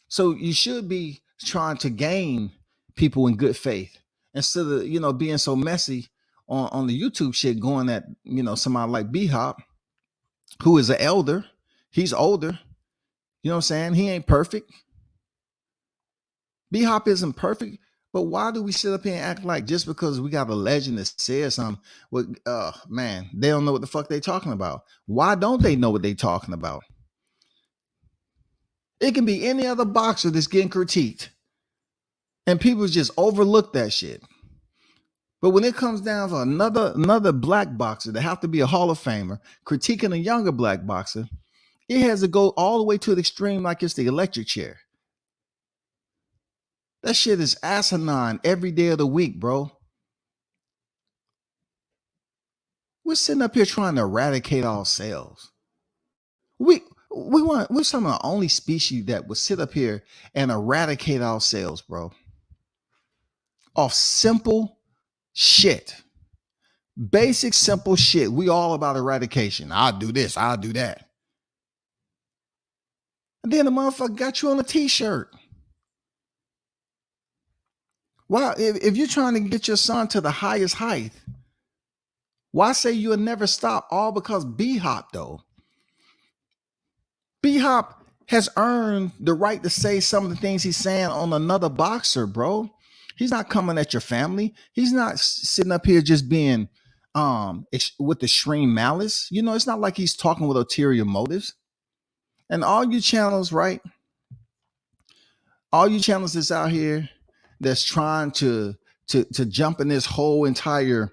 So you should be trying to gain people in good faith instead of, being so messy on the YouTube shit, going at, somebody like B-Hop, who is an elder. He's older. You know what I'm saying? He ain't perfect. B-Hop isn't perfect, but why do we sit up here and act like just because we got a legend that says something, man, they don't know what the fuck they talking about? Why don't they know what they talking about? It can be any other boxer that's getting critiqued, and people just overlook that shit. But when it comes down to another black boxer that have to be a Hall of Famer critiquing a younger black boxer, it has to go all the way to the extreme, like it's the electric chair. That shit is asinine every day of the week, bro. We're sitting up here trying to eradicate ourselves. We're some of the only species that would sit up here and eradicate ourselves, bro. Off simple shit. Basic, simple shit. We all about eradication. I'll do this. I'll do that. And then the motherfucker got you on a t-shirt. Why, if you're trying to get your son to the highest height, why say you'll never stop? All because B-Hop, though. B-Hop has earned the right to say some of the things he's saying on another boxer, bro. He's not coming at your family. He's not sitting up here just being with extreme malice. It's not like he's talking with ulterior motives. And all you channels, right? All you channels that's out here that's trying to jump in this whole entire,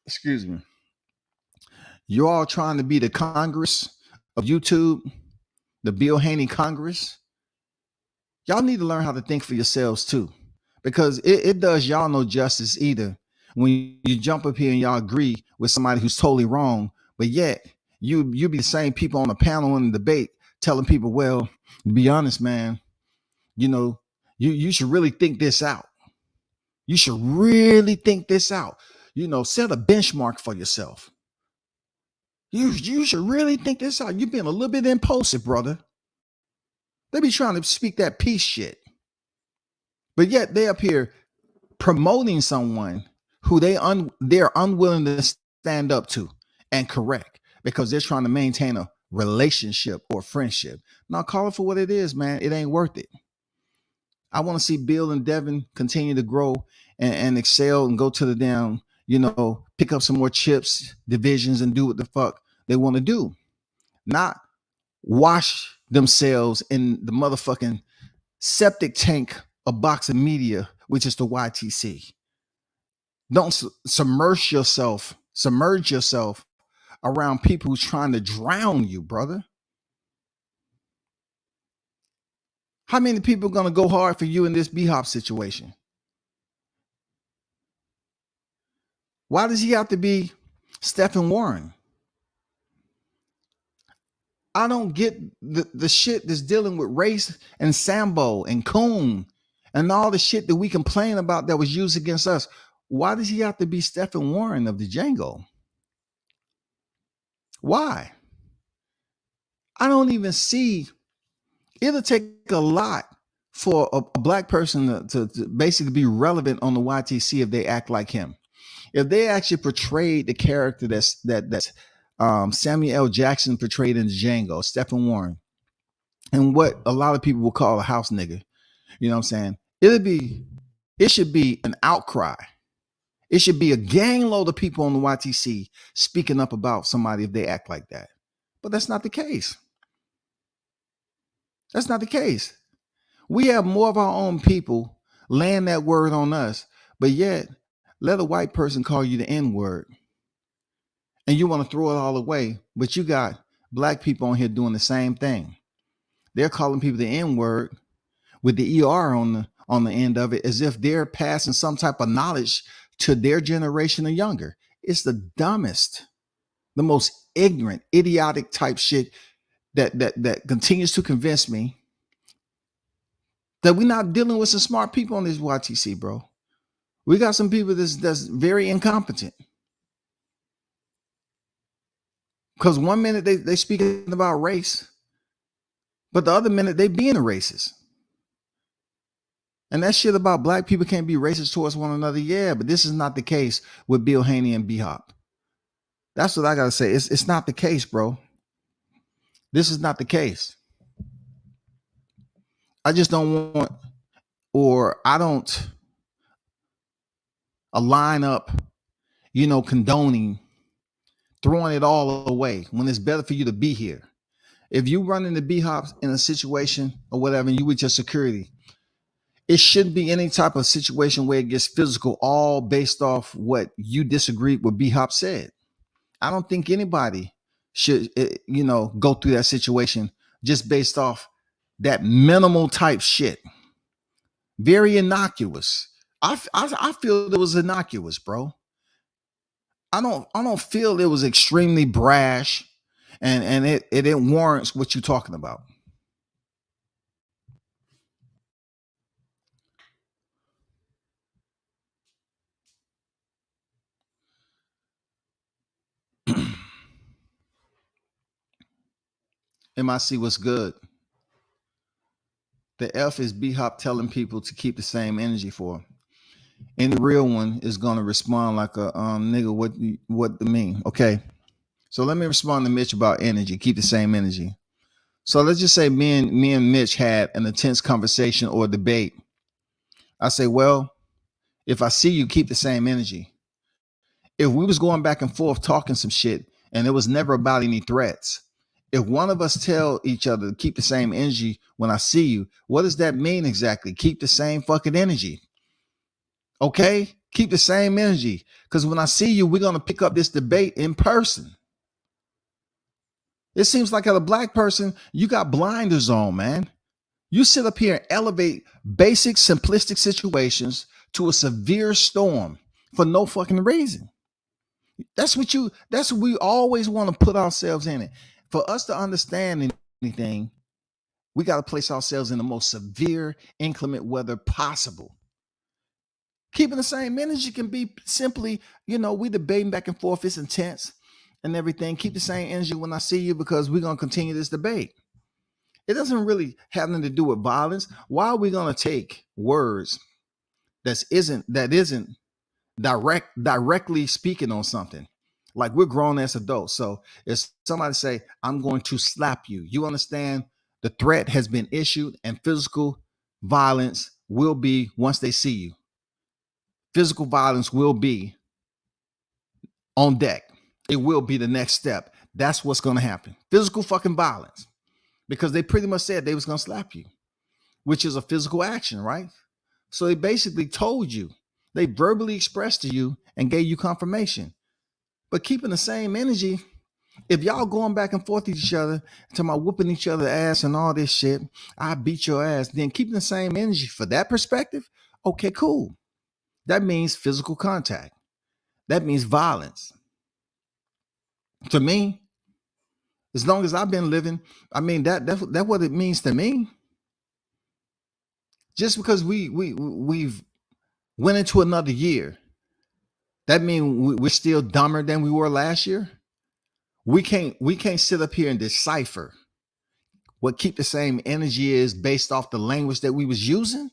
excuse me, you're all trying to be the Congress of YouTube, the Bill Haney Congress. Y'all need to learn how to think for yourselves too, because it does y'all no justice either when you jump up here and y'all agree with somebody who's totally wrong, but yet you be the same people on the panel in the debate telling people, well, to be honest, man, you should really think this out. You should really think this out. Set a benchmark for yourself. You should really think this out. You've been a little bit impulsive, brother. They be trying to speak that peace shit. But yet they up here promoting someone who they're unwilling to stand up to and correct because they're trying to maintain a relationship or friendship. Now call it for what it is, man. It ain't worth it. I want to see Bill and Devin continue to grow and excel and go to the down, pick up some more chips, divisions, and do what the fuck they want to do. Not wash themselves in the motherfucking septic tank of boxing media, which is the YTC. Don't submerge yourself around people who's trying to drown you, brother. How many people are going to go hard for you in this B-Hop situation? Why does he have to be Stephen Warren? I don't get the shit that's dealing with race and Sambo and Coon and all the shit that we complain about that was used against us. Why does he have to be Stephen Warren of the Django? Why? I don't even see. It'll take a lot for a black person to basically be relevant on the YTC if they act like him. If they actually portrayed the character that's Samuel L. Jackson portrayed in Django, Stephen Warren, and what a lot of people will call a house nigga, you know what I'm saying? It should be an outcry. It should be a gang load of people on the YTC speaking up about somebody if they act like that. But that's not the case. That's not the case. We have more of our own people laying that word on us, but yet let a white person call you the N-word and you want to throw it all away, but you got black people on here doing the same thing. They're calling people the N-word with the ER on the end of it as if they're passing some type of knowledge to their generation or younger. It's the dumbest, the most ignorant, idiotic type shit that continues to convince me That we're not dealing with some smart people on this YTC, bro. We got some people that's very incompetent. Because one minute they speaking about race, but the other minute they being a racist. And that shit about black people can't be racist towards one another. Yeah, but this is not the case with Bill Haney and B-Hop. That's what I gotta say. It's not the case, bro. This is not the case. I just don't want, or I don't align up, condoning throwing it all away when it's better for you to be here. If you run into B-Hops in a situation or whatever, and you with your security, it shouldn't be any type of situation where it gets physical, all based off what you disagreed with B-Hop said. I don't think anybody should, go through that situation just based off that minimal type shit. Very innocuous. I feel it was innocuous, bro. I don't feel it was extremely brash, and it warrants what you're talking about. MIC, what's good? The F is B-Hop telling people to keep the same energy for. And the real one is gonna respond like a nigga, what the mean? Okay. So let me respond to Mitch about energy. Keep the same energy. So let's just say me and Mitch had an intense conversation or debate. I say, well, if I see you, keep the same energy. If we was going back and forth talking some shit and it was never about any threats, if one of us tell each other to keep the same energy when I see you, what does that mean exactly? Keep the same fucking energy. Okay? Keep the same energy. Because when I see you, we're going to pick up this debate in person. It seems like as a black person, you got blinders on, man. You sit up here and elevate basic, simplistic situations to a severe storm for no fucking reason. That's what we always want to put ourselves in it. For us to understand anything, we got to place ourselves in the most severe, inclement weather possible. Keeping the same energy can be simply, we debating back and forth. It's intense and everything. Keep the same energy when I see you because we're going to continue this debate. It doesn't really have nothing to do with violence. Why are we going to take words that isn't directly speaking on something? Like, we're grown as adults. So if somebody say, I'm going to slap you, you understand the threat has been issued and physical violence will be once they see you. Physical violence will be on deck. It will be the next step. That's what's going to happen. Physical fucking violence. Because they pretty much said they was going to slap you, which is a physical action, right? So they basically told you. They verbally expressed to you and gave you confirmation. But keeping the same energy, if y'all going back and forth with each other, talking about whooping each other's ass and all this shit, I beat your ass, then keeping the same energy for that perspective, okay, cool. That means physical contact. That means violence. To me, as long as I've been living, I mean, that's what it means to me. Just because we've went into another year, that means we're still dumber than we were last year. We can't sit up here and decipher what keep the same energy is based off the language that we was using.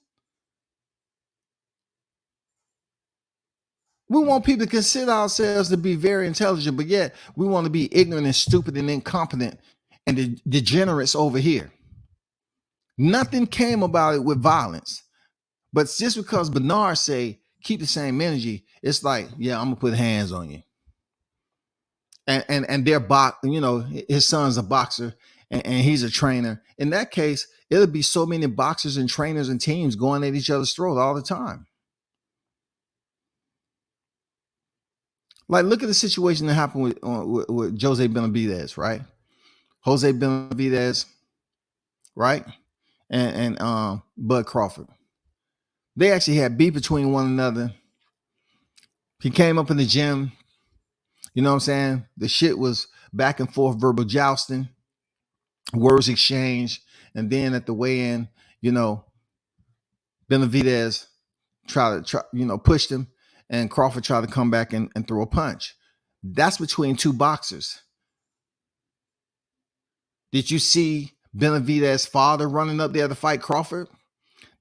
We want people to consider ourselves to be very intelligent, but yet we want to be ignorant and stupid and incompetent and degenerates over here. Nothing came about it with violence. But just because Bernard say, keep the same energy, it's like, yeah, I'm going to put hands on you. And their his son's a boxer and he's a trainer. In that case, it'll be so many boxers and trainers and teams going at each other's throat all the time. Like, look at the situation that happened with Jose Benavidez, right? Jose Benavidez, right? And Bud Crawford. They actually had beef between one another. He came up in the gym. You know what I'm saying? The shit was back and forth, verbal jousting, words exchanged. And then at the weigh-in, Benavidez pushed him, and Crawford tried to come back and throw a punch. That's between two boxers. Did you see Benavidez's father running up there to fight Crawford?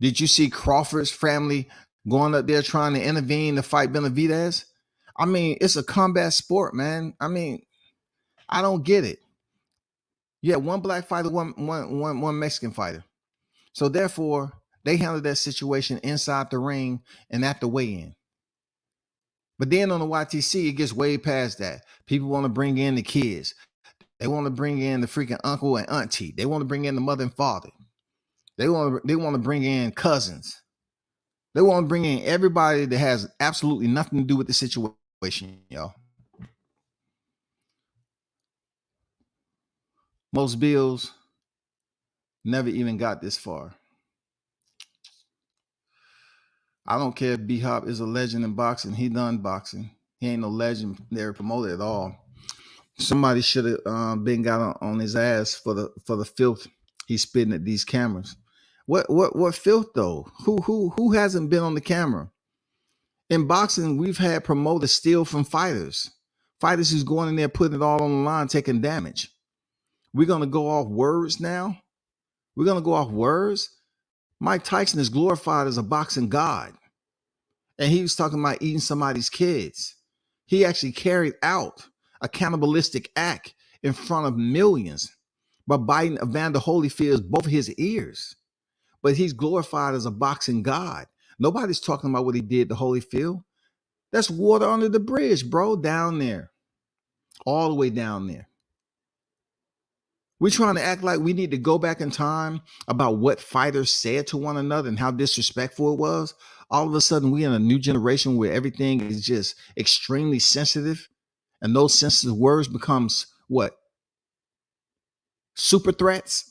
Did you see Crawford's family going up there trying to intervene to fight Benavidez? I mean, it's a combat sport, man. I mean, I don't get it. Yeah, one black fighter, one Mexican fighter. So therefore, they handled that situation inside the ring and at the weigh-in. But then on the YTC, it gets way past that. People want to bring in the kids. They want to bring in the freaking uncle and auntie. They want to bring in the mother and father. They want to bring in cousins. They want to bring in everybody that has absolutely nothing to do with the situation, y'all. Most bills never even got this far. I don't care if B-Hop is a legend in boxing. He done boxing. He ain't no legendary promoter at all. Somebody should have been got on his ass for the filth he's spitting at these cameras. What filth though? Who hasn't been on the camera? In boxing, we've had promoters steal from fighters. Fighters who's going in there putting it all on the line, taking damage. We're gonna go off words now. We're gonna go off words. Mike Tyson is glorified as a boxing god. And he was talking about eating somebody's kids. He actually carried out a cannibalistic act in front of millions by biting Evander Holyfield's both of his ears. But he's glorified as a boxing god. Nobody's talking about what he did to Holyfield. That's water under the bridge, bro, down there. All the way down there. We're trying to act like we need to go back in time about what fighters said to one another and how disrespectful it was. All of a sudden, we're in a new generation where everything is just extremely sensitive. And those sensitive words becomes what? Super threats?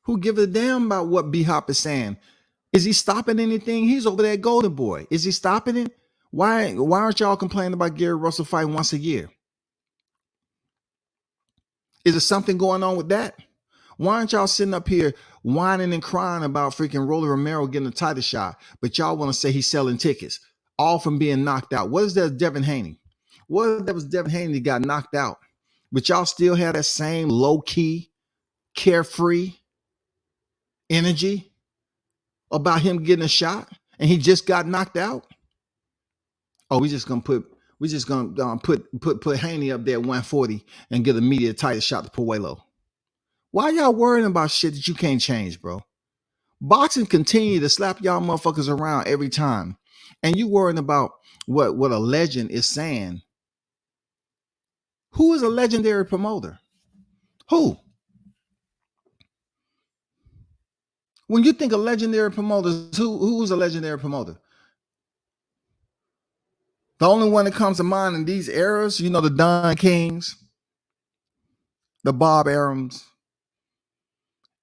Who give a damn about what B-Hop is saying? Is he stopping anything? He's over there at Golden Boy. Is he stopping it? Why aren't y'all complaining about Gary Russell fighting once a year? Is there something going on with that? Why aren't y'all sitting up here whining and crying about freaking Rolly Romero getting a title shot, but y'all want to say he's selling tickets, all from being knocked out? What is that, Devin Haney? What if that was Devin Haney that got knocked out, but y'all still have that same low-key, carefree energy about him getting a shot and he just got knocked out? Oh, we're just gonna put Haney up there at 140 and get a media title shot to Puello. Why y'all worrying about shit that you can't change, bro? Boxing continue to slap y'all motherfuckers around every time. And you worrying about what a legend is saying. Who is a legendary promoter? Who? When you think of legendary promoters, who's a legendary promoter? The only one that comes to mind in these eras, the Don Kings, the Bob Arums.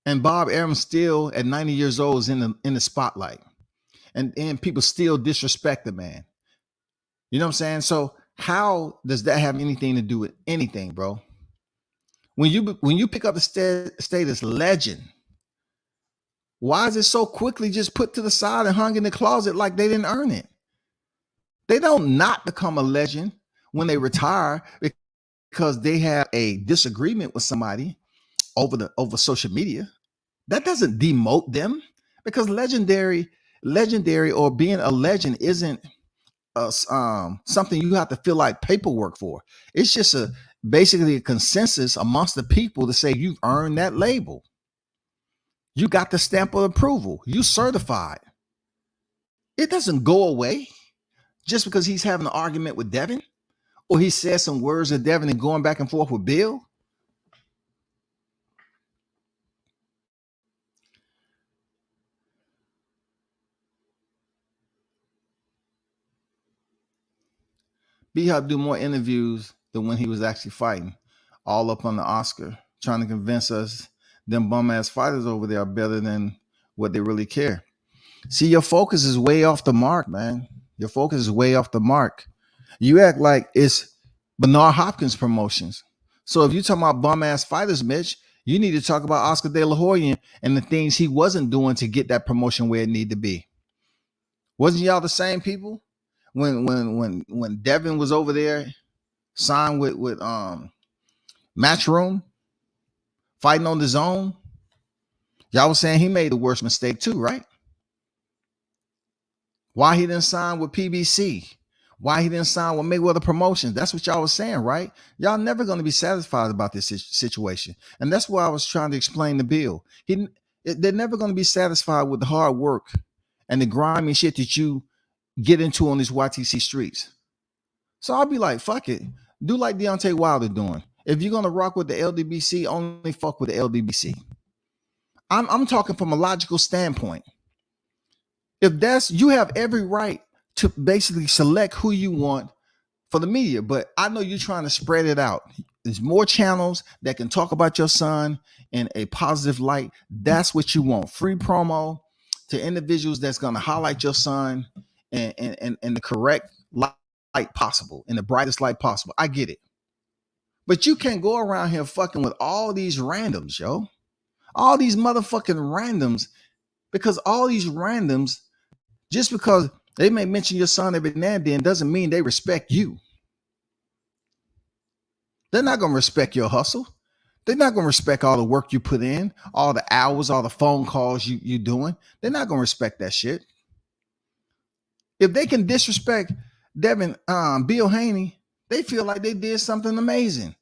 And Bob Arum still at 90 years old is in the spotlight. And people still disrespect the man. You know what I'm saying? So how does that have anything to do with anything, bro? When you pick up the status legend, why is it so quickly just put to the side and hung in the closet like they didn't earn it? They don't not become a legend when they retire because they have a disagreement with somebody over social media. That doesn't demote them, because legendary or being a legend isn't something you have to fill like paperwork for. It's just basically a consensus amongst the people to say you've earned that label. You got the stamp of approval. You certified. It doesn't go away just because he's having an argument with Devin, or he said some words to Devin and going back and forth with Bill. B-Hop do more interviews than when he was actually fighting, all up on the Oscar, trying to convince us them bum-ass fighters over there are better than what they really care. See, your focus is way off the mark, man. Your focus is way off the mark. You act like it's Bernard Hopkins promotions. So if you're talking about bum-ass fighters, Mitch, You need to talk about Oscar De La Hoya and the things he wasn't doing to get that promotion where it needed to be. Wasn't y'all the same people when Devin was over there signed with Matchroom, fighting on the zone? Y'all was saying he made the worst mistake too, right? Why he didn't sign with PBC? Why he didn't sign with Mayweather Promotions? That's what y'all was saying, right? Y'all never going to be satisfied about this situation. And that's why I was trying to explain to Bill. They're never going to be satisfied with the hard work and the grimy shit that you get into on these YTC streets. So I'll be like, fuck it. Do like Deontay Wilder doing. If you're going to rock with the LDBC, only fuck with the LDBC. I'm talking from a logical standpoint. If that's, you have every right to basically select who you want for the media, but I know you're trying to spread it out. There's more channels that can talk about your son in a positive light. That's what you want. Free promo to individuals that's going to highlight your son in the correct light possible, in the brightest light possible. I get it. But you can't go around here fucking with all these randoms, yo. All these motherfucking randoms, because all these randoms, just because they may mention your son every now and then, doesn't mean they respect you. They're not going to respect your hustle. They're not going to respect all the work you put in, all the hours, all the phone calls you doing. They're not going to respect that shit. If they can disrespect Bill Haney, they feel like they did something amazing.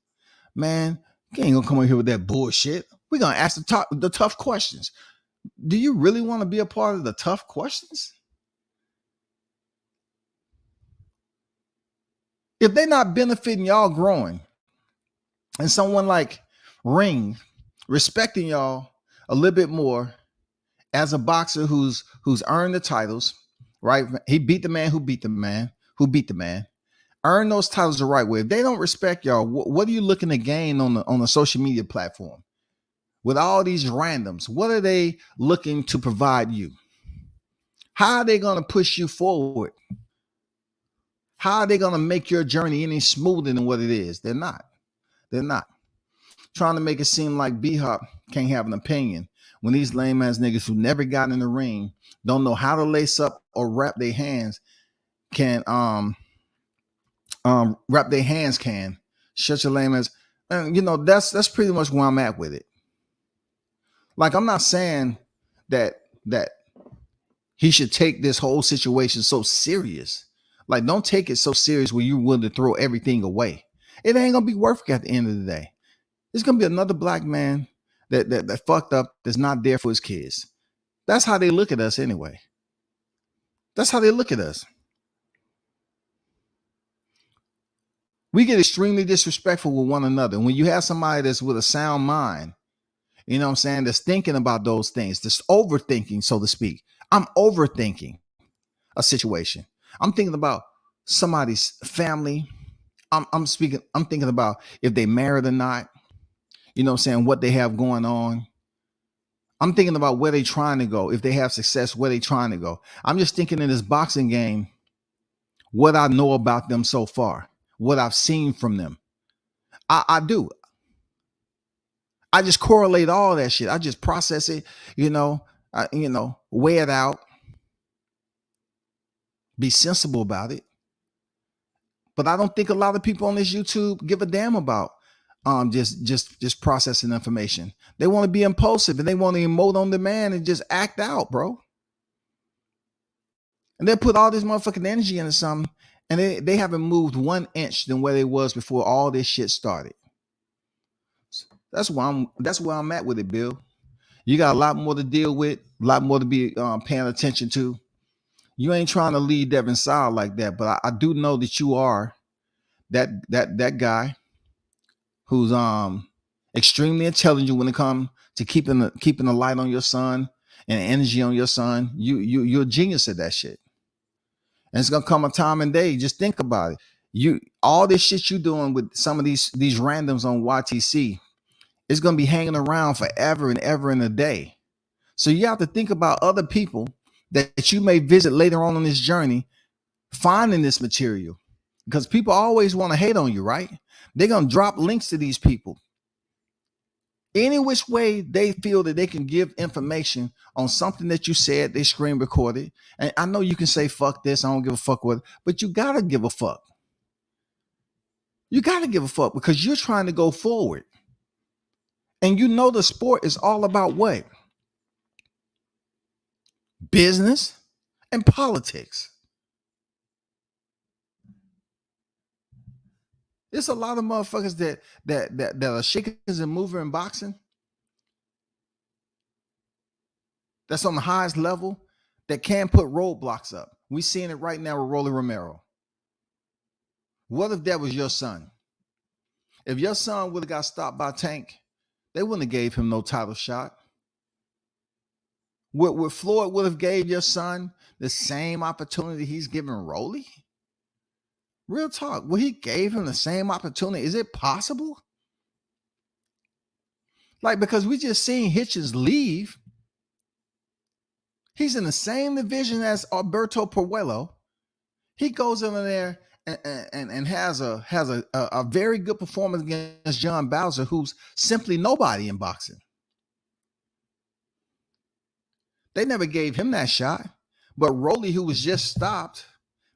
Man, you ain't going to come in here with that bullshit. We're going to ask the tough questions. Do you really want to be a part of the tough questions? If they're not benefiting y'all growing, and someone like Ring respecting y'all a little bit more as a boxer who's earned the titles, right? He beat the man who beat the man who beat the man. Earn those titles the right way. If they don't respect y'all, what are you looking to gain on the social media platform? With all these randoms, what are they looking to provide you? How are they going to push you forward? How are they going to make your journey any smoother than what it is? They're not. They're not. Trying to make it seem like B-Hop can't have an opinion when these lame ass niggas who never got in the ring, don't know how to lace up or wrap their hands, can wrap their hands can. Shut your lame ass. And that's pretty much where I'm at with it. Like, I'm not saying that he should take this whole situation so serious. Like, don't take it so serious where you're willing to throw everything away. It ain't gonna be worth it at the end of the day. It's gonna be another black man that fucked up, that's not there for his kids. That's how they look at us anyway. That's how they look at us. We get extremely disrespectful with one another. And when you have somebody that's with a sound mind, you know what I'm saying, that's thinking about those things, that's overthinking, so to speak. I'm overthinking a situation. I'm thinking about somebody's family. I'm thinking about if they married or not, you know what I'm saying, what they have going on. I'm thinking about where they trying to go. If they have success, where they trying to go. I'm just thinking in this boxing game, what I know about them so far, what I've seen from them. I do. I just correlate all that shit. I just process it, weigh it out, be sensible about it. But I don't think a lot of people on this YouTube give a damn about just processing information. They want to be impulsive and they want to emote on demand and just act out, bro. And they put all this motherfucking energy into something, and they haven't moved 1 inch than where they was before all this shit started. That's where I'm at with it, Bill. You got a lot more to deal with, a lot more to be paying attention to. You ain't trying to lead Devin Saul like that, but I do know that you are that guy who's extremely intelligent when it comes to keeping the light on your son and energy on your son. You're a genius at that shit. And it's gonna come a time and day. Just think about it. All this shit you doing with some of these randoms on YTC, it's gonna be hanging around forever and ever and a day. So you have to think about other people that you may visit later on this journey, finding this material, because people always want to hate on you, right? They're gonna drop links to these people, Any which way they feel that they can give information on something that you said, they screen recorded. And I know you can say, fuck this, I don't give a fuck with it, but you got to give a fuck. You got to give a fuck because you're trying to go forward. And you know the sport is all about what? Business and politics. There's a lot of motherfuckers that are shakers and movers in boxing. That's on the highest level that can put roadblocks up. We're seeing it right now with Rolly Romero. What if that was your son? If your son would have got stopped by Tank, they wouldn't have gave him no title shot. Would Floyd would have gave your son the same opportunity he's giving Rolly? Real talk. Well, he gave him the same opportunity. Is it possible? Like, because we just seen Hitchens leave. He's in the same division as Alberto Puello. He goes in there and has a very good performance against John Bowser, who's simply nobody in boxing. They never gave him that shot. But Rolly, who was just stopped,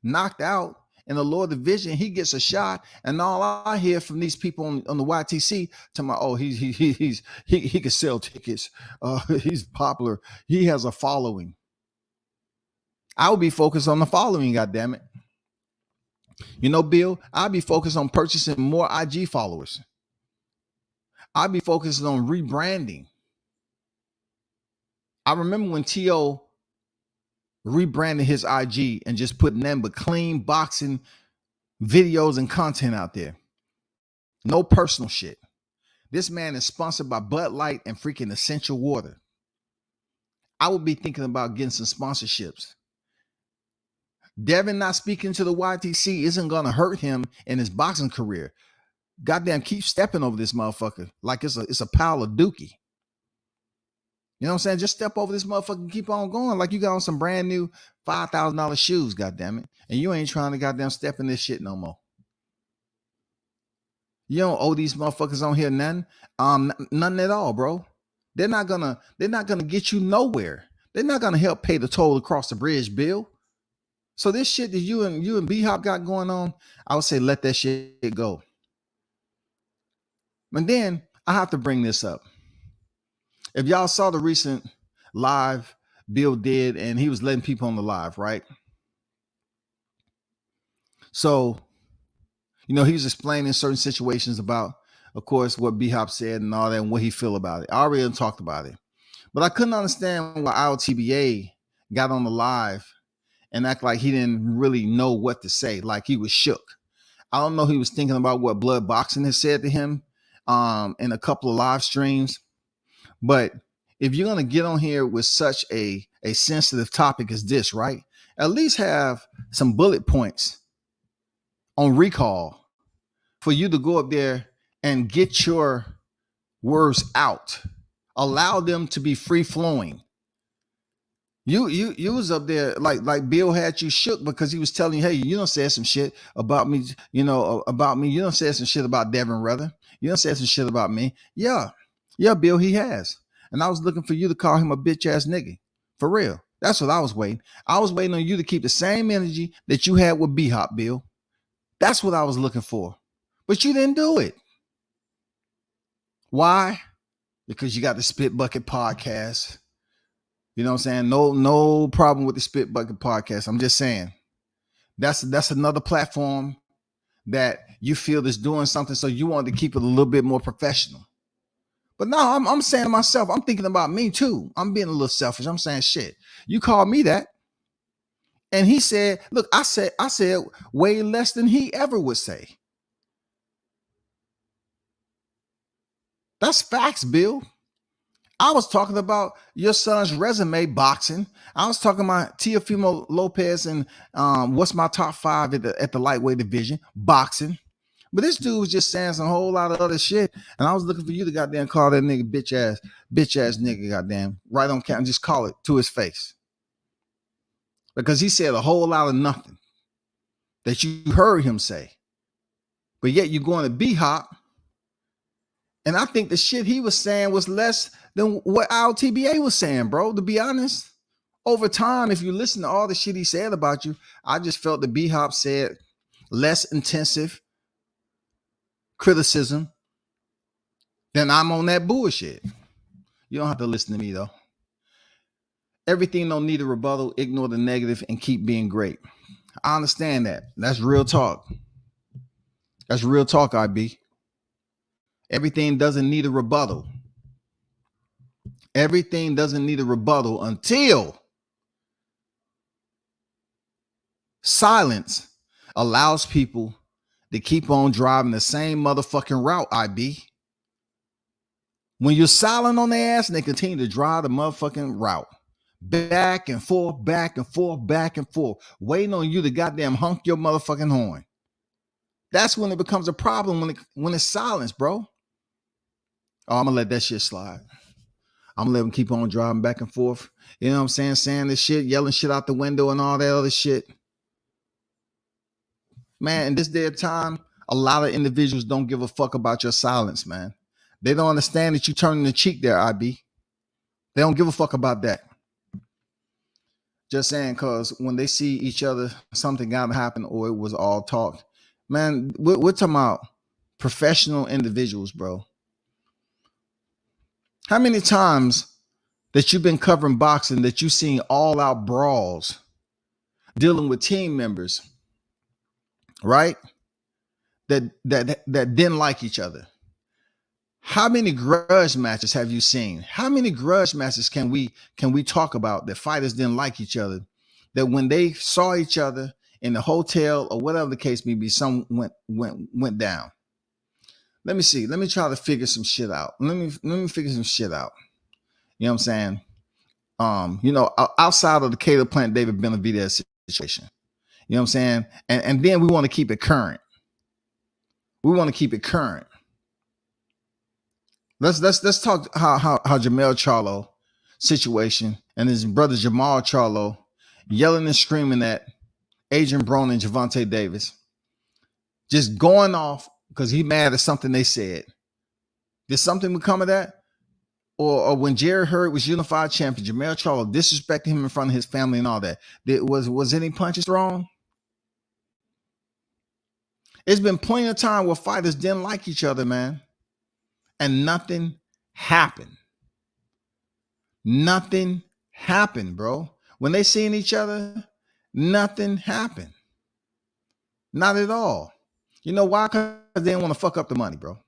knocked out in the lower division, he gets a shot. And all I hear from these people on the YTC, to my, oh, he can sell tickets. He's popular. He has a following. I would be focused on the following, goddammit. You know, Bill, I'd be focused on purchasing more IG followers. I'd be focused on rebranding. I remember when T.O. rebranded his IG and just put nothing but clean boxing videos and content out there. No personal shit. This man is sponsored by Bud Light and freaking Essential Water. I would be thinking about getting some sponsorships. Devin not speaking to the YTC isn't going to hurt him in his boxing career. Goddamn, keep stepping over this motherfucker like it's a pile of dookie. You know what I'm saying? Just step over this motherfucker and keep on going like you got on some brand new $5,000 shoes, goddammit. And you ain't trying to goddamn step in this shit no more. You don't owe these motherfuckers on here nothing. Nothing at all, bro. They're not gonna get you nowhere. They're not gonna help pay the toll across the bridge, Bill. So this shit that you and B-Hop got going on, I would say let that shit go. And then I have to bring this up. If y'all saw the recent live Bill did, and he was letting people on the live, right? So, you know, he was explaining certain situations about, of course, what B-Hop said and all that and what he feel about it. I already talked about it. But I couldn't understand why IOTBA got on the live and act like he didn't really know what to say, like he was shook. I don't know if he was thinking about what Blood Boxing has said to him in a couple of live streams. But if you're going to get on here with such a sensitive topic as this, right, at least have some bullet points on recall for you to go up there and get your words out. Allow them to be free flowing. You was up there like Bill had you shook because he was telling you, hey, you don't say some shit about me, you know, about me. You don't say some shit about Devin Rather. You don't say some shit about me. Yeah, Bill, he has. And I was looking for you to call him a bitch ass nigga. For real. That's what I was waiting. I was waiting on you to keep the same energy that you had with B-Hop, Bill. That's what I was looking for. But you didn't do it. Why? Because you got the Spit Bucket podcast. You know what I'm saying? No problem with the Spit Bucket podcast. I'm just saying that's another platform that you feel is doing something, so you want to keep it a little bit more professional. But no, I'm saying to myself, I'm thinking about me too. I'm being a little selfish. I'm saying, shit, you called me that. And he said, look, I said way less than he ever would say. That's facts, Bill. I was talking about your son's resume boxing. I was talking about Teofimo Lopez and what's my top 5 at the lightweight division boxing. But this dude was just saying some whole lot of other shit, and I was looking for you to goddamn call that nigga bitch ass nigga, goddamn, right on camera, and just call it to his face, because he said a whole lot of nothing that you heard him say, but yet you're going to B-Hop And I think the shit he was saying was less than what our TBA was saying, bro, to be honest. Over time, if you listen to all the shit he said about you, I just felt the B-Hop said less intensive criticism than I'm on that bullshit. You don't have to listen to me, though. Everything don't need a rebuttal. Ignore the negative and keep being great. I understand that. That's real talk. That's real talk, IB. Everything doesn't need a rebuttal. Everything doesn't need a rebuttal until silence allows people to keep on driving the same motherfucking route, IB. When you're silent on their ass and they continue to drive the motherfucking route, back and forth, back and forth, back and forth, waiting on you to goddamn honk your motherfucking horn. That's when it becomes a problem, when it's silence, bro. Oh, I'm gonna let that shit slide. I'm gonna let them keep on driving back and forth. You know what I'm saying? Saying this shit, yelling shit out the window and all that other shit. Man, in this day of time, a lot of individuals don't give a fuck about your silence, man. They don't understand that you turning the cheek there, IB. They don't give a fuck about that. Just saying, because when they see each other, something got to happen or it was all talk. Man, we're talking about professional individuals, bro. How many times that you've been covering boxing that you've seen all out brawls dealing with team members, right? That didn't like each other. How many grudge matches have you seen? How many grudge matches can we talk about that fighters didn't like each other? That when they saw each other in the hotel or whatever the case may be, some went down. Let me see. Let me try to figure some shit out. Let me figure some shit out. You know what I'm saying? Outside of the Caleb Plant David Benavidez situation. You know what I'm saying? And then we want to keep it current. We want to keep it current. Let's talk how Jermell Charlo situation and his brother Jamal Charlo yelling and screaming at Adrian Broner and Gervonta Davis, just going off because he mad at something they said. Did something become of that? Or when Jerry Hurd was unified champion, Jermell Charlo disrespected him in front of his family and all that. Was any punches thrown? It's been plenty of time where fighters didn't like each other, man. And nothing happened. Nothing happened, bro. When they seen each other, nothing happened. Not at all. You know why? Because they didn't want to fuck up the money, bro.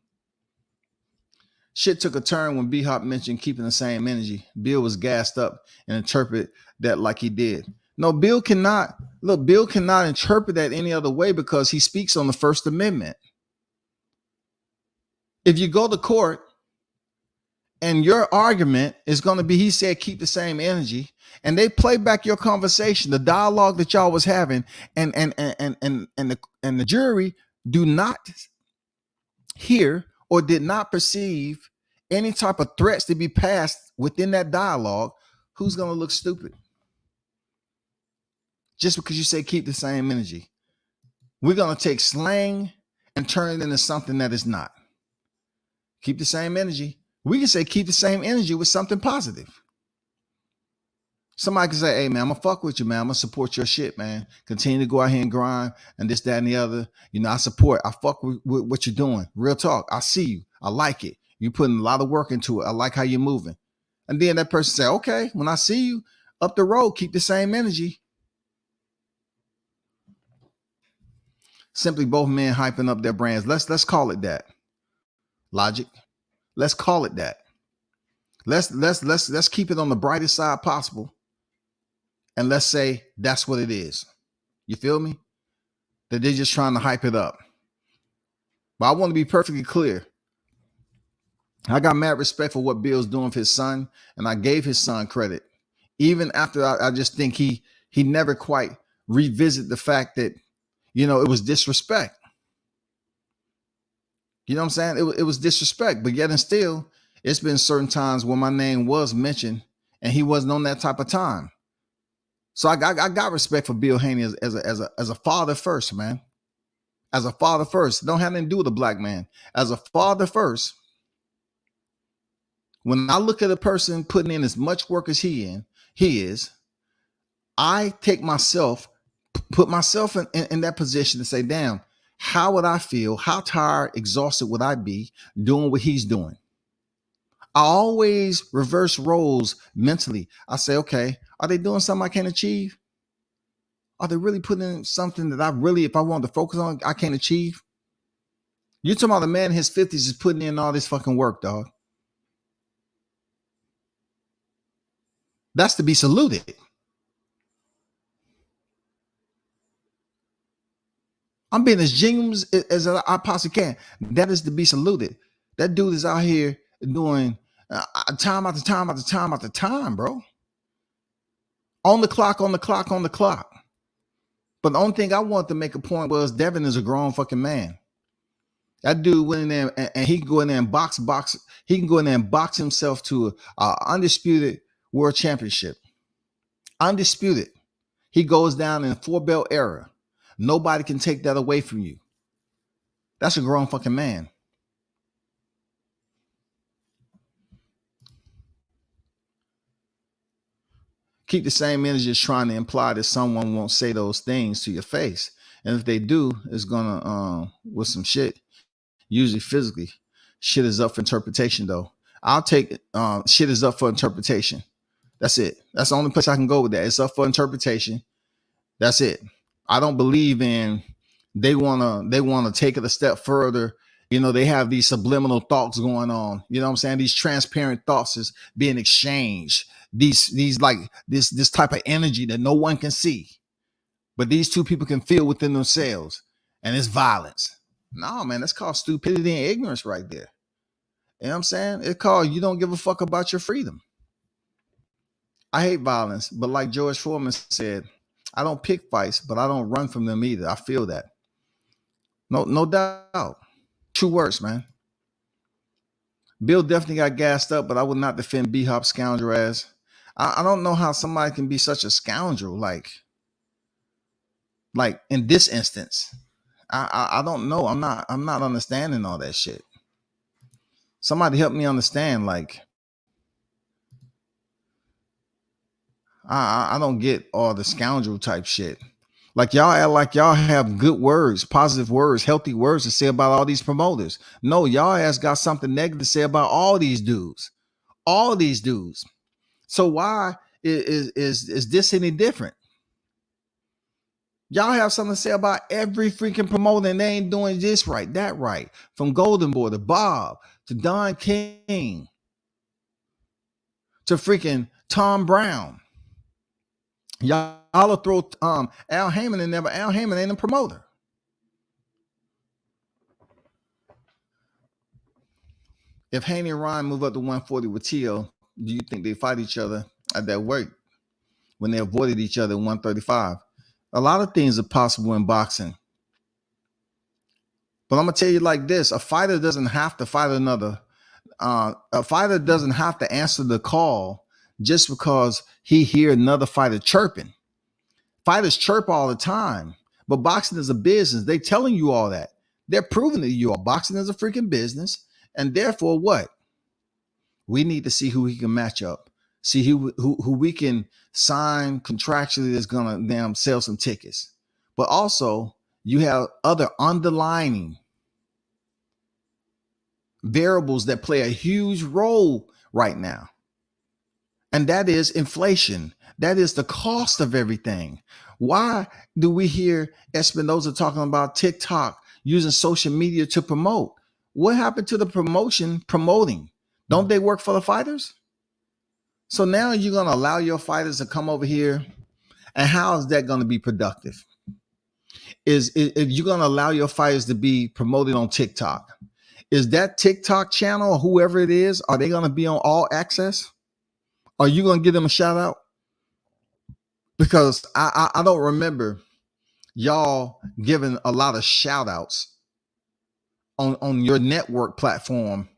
Shit took a turn when B-Hop mentioned keeping the same energy. Bill was gassed up and interpreted that like he did. No, Bill cannot interpret that any other way because he speaks on the First Amendment. If you go to court and your argument is going to be, he said, keep the same energy, and they play back your conversation, the dialogue that y'all was having, and the jury do not hear or did not perceive any type of threats to be passed within that dialogue, who's going to look stupid? Just because you say keep the same energy. We're going to take slang and turn it into something that is not. Keep the same energy. We can say keep the same energy with something positive. Somebody can say, hey, man, I'm going to fuck with you, man. I'm going to support your shit, man. Continue to go out here and grind and this, that, and the other. You know, I fuck with what you're doing. Real talk. I see you. I like it. You're putting a lot of work into it. I like how you're moving. And then that person say, okay, when I see you up the road, keep the same energy. Simply both men hyping up their brands. Let's call it that. Logic. Let's call it that. Let's keep it on the brightest side possible. And let's say that's what it is. You feel me? That they're just trying to hype it up. But I want to be perfectly clear. I got mad respect for what Bill's doing for his son, and I gave his son credit. Even after I just think he never quite revisited the fact that, you know, it was disrespect. You know what I'm saying? It was disrespect, but yet and still, it's been certain times when my name was mentioned and he wasn't on that type of time. So I got respect for Bill Haney as a father first, man. As a father first. It don't have anything to do with a black man. As a father first, When I look at a person putting in as much work as he is, I take myself, put myself in that position to say, damn, how would I feel? How tired, exhausted would I be doing what he's doing? I always reverse roles mentally. I say, okay, are they doing something I can't achieve? Are they really putting in something that I really, if I want to focus on, I can't achieve? You're talking about a man in his 50s is putting in all this fucking work, dog. That's to be saluted. I'm being as genuine as I possibly can. That is to be saluted. That dude is out here doing time after time after time after time, bro. On the clock, on the clock, on the clock. But the only thing I wanted to make a point was Devin is a grown fucking man. That dude went in there and he can go in there and box. He can go in there and box himself to a undisputed world championship. Undisputed. He goes down in a 4-belt era. Nobody can take that away from you. That's a grown fucking man. Keep the same energy as trying to imply that someone won't say those things to your face. And if they do, it's gonna with some shit. Usually physically. Shit is up for interpretation though. I'll take it. Shit is up for interpretation. That's it. That's the only place I can go with that. It's up for interpretation. That's it. I don't believe in they wanna take it a step further. You know, they have these subliminal thoughts going on. You know what I'm saying? These transparent thoughts is being exchanged. These like this type of energy that no one can see, but these two people can feel within themselves, and it's violence. No, man, that's called stupidity and ignorance right there. You know what I'm saying? It's called you don't give a fuck about your freedom. I hate violence, but like George Foreman said, I don't pick fights, but I don't run from them either. I feel that. No doubt. True words, man. Bill definitely got gassed up, but I would not defend B-Hop scoundrel ass. I don't know how somebody can be such a scoundrel, like in this instance. I don't know. I'm not understanding all that shit. Somebody help me understand. Like, I don't get all the scoundrel type shit. Like y'all act like y'all have good words, positive words, healthy words to say about all these promoters. No, y'all ass got something negative to say about all these dudes. All these dudes. So why is this any different? Y'all have something to say about every freaking promoter, and they ain't doing this right, that right. From Golden Boy to Bob to Don King to freaking Tom Brown. Y'all will throw Al Heyman in there, but Al Heyman ain't a promoter. If Haney and Ryan move up to 140 with Tio, do you think they fight each other at that weight when they avoided each other at 135? A lot of things are possible in boxing. But I'm going to tell you like this. A fighter doesn't have to fight another. A fighter doesn't have to answer the call just because he hear another fighter chirping. Fighters chirp all the time. But boxing is a business. They telling you all that. They're proving to you all boxing is a freaking business. And therefore what? We need to see who he can match up. See who we can sign contractually that's going to damn sell some tickets. But also, you have other underlying variables that play a huge role right now. And that is inflation. That is the cost of everything. Why do we hear Espinoza talking about TikTok, using social media to promote? What happened to the promoting? Don't they work for the fighters? So now you're going to allow your fighters to come over here. And how is that going to be productive? Is if you're going to allow your fighters to be promoted on TikTok, is that TikTok channel or whoever it is, are they going to be on All Access? Are you going to give them a shout out? Because I don't remember y'all giving a lot of shout outs on your network platform,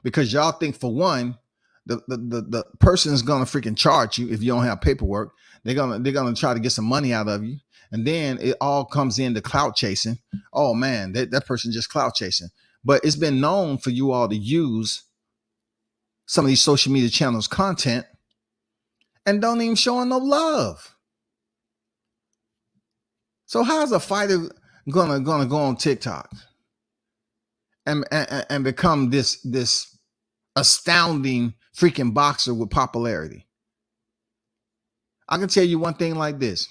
because y'all think, for one, the person is going to freaking charge you if you don't have paperwork. They're gonna try to get some money out of you. And then it all comes into clout chasing. Oh man, that person just clout chasing. But it's been known for you all to use some of these social media channels content and don't even show no love. So how's a fighter gonna go on TikTok and become this astounding freaking boxer with popularity? I can tell you one thing like this.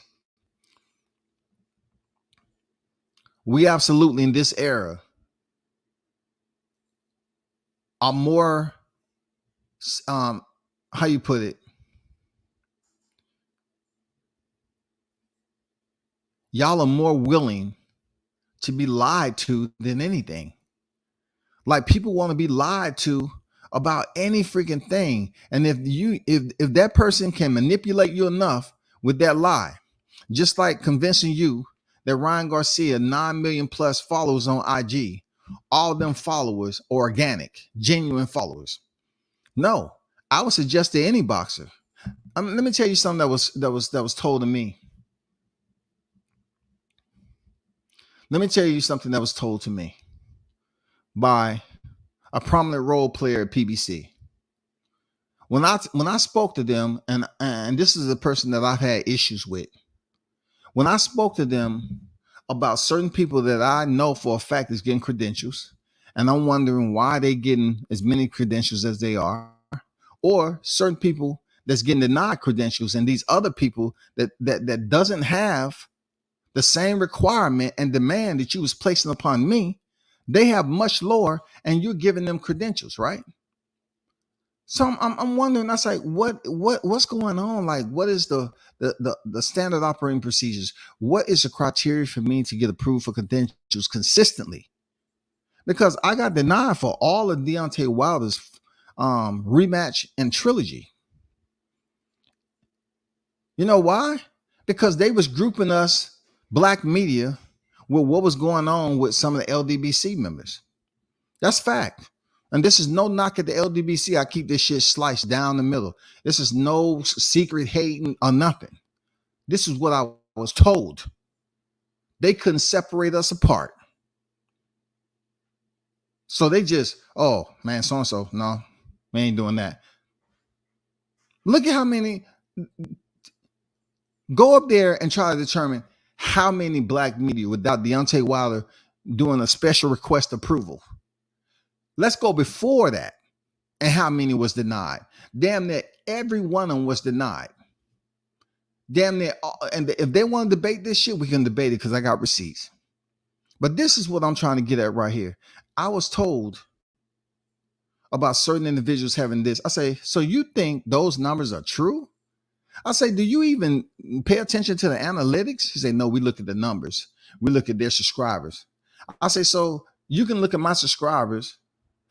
We absolutely in this era are more, how you put it? Y'all are more willing to be lied to than anything. Like, people want to be lied to about any freaking thing. And if that person can manipulate you enough with that lie, just like convincing you that Ryan Garcia, 9 million plus followers on IG, all them followers are organic, genuine followers. No, I would suggest to any boxer. Let me tell you something that was told to me. Let me tell you something that was told to me by a prominent role player at PBC. When I spoke to them, and this is a person that I've had issues with. When I spoke to them about certain people that I know for a fact is getting credentials, and I'm wondering why they getting as many credentials as they are, or certain people that's getting denied credentials, and these other people that doesn't have the same requirement and demand that you was placing upon me, they have much lower, and you're giving them credentials, right? So I'm wondering. I was like, what's going on? Like, what is the standard operating procedures? What is the criteria for me to get approved for credentials consistently? Because I got denied for all of Deontay Wilder's rematch and trilogy. You know why? Because they was grouping us black media with what was going on with some of the LDBC members. That's fact. And this is no knock at the LDBC. I keep this shit sliced down the middle. This is no secret hating or nothing. This is what I was told. They couldn't separate us apart. So they just, oh man, so-and-so, no, we ain't doing that. Look at how many, go up there and try to determine how many black media without Deontay Wilder doing a special request approval. Let's go before that and how many was denied. Damn near every one of them was denied. Damn near, and if they want to debate this shit, we can debate it because I got receipts. But this is what I'm trying to get at right here. I was told about certain individuals having this. I say, so you think those numbers are true? I say, do you even pay attention to the analytics? He say, no, we look at the numbers. We look at their subscribers. I say, so you can look at my subscribers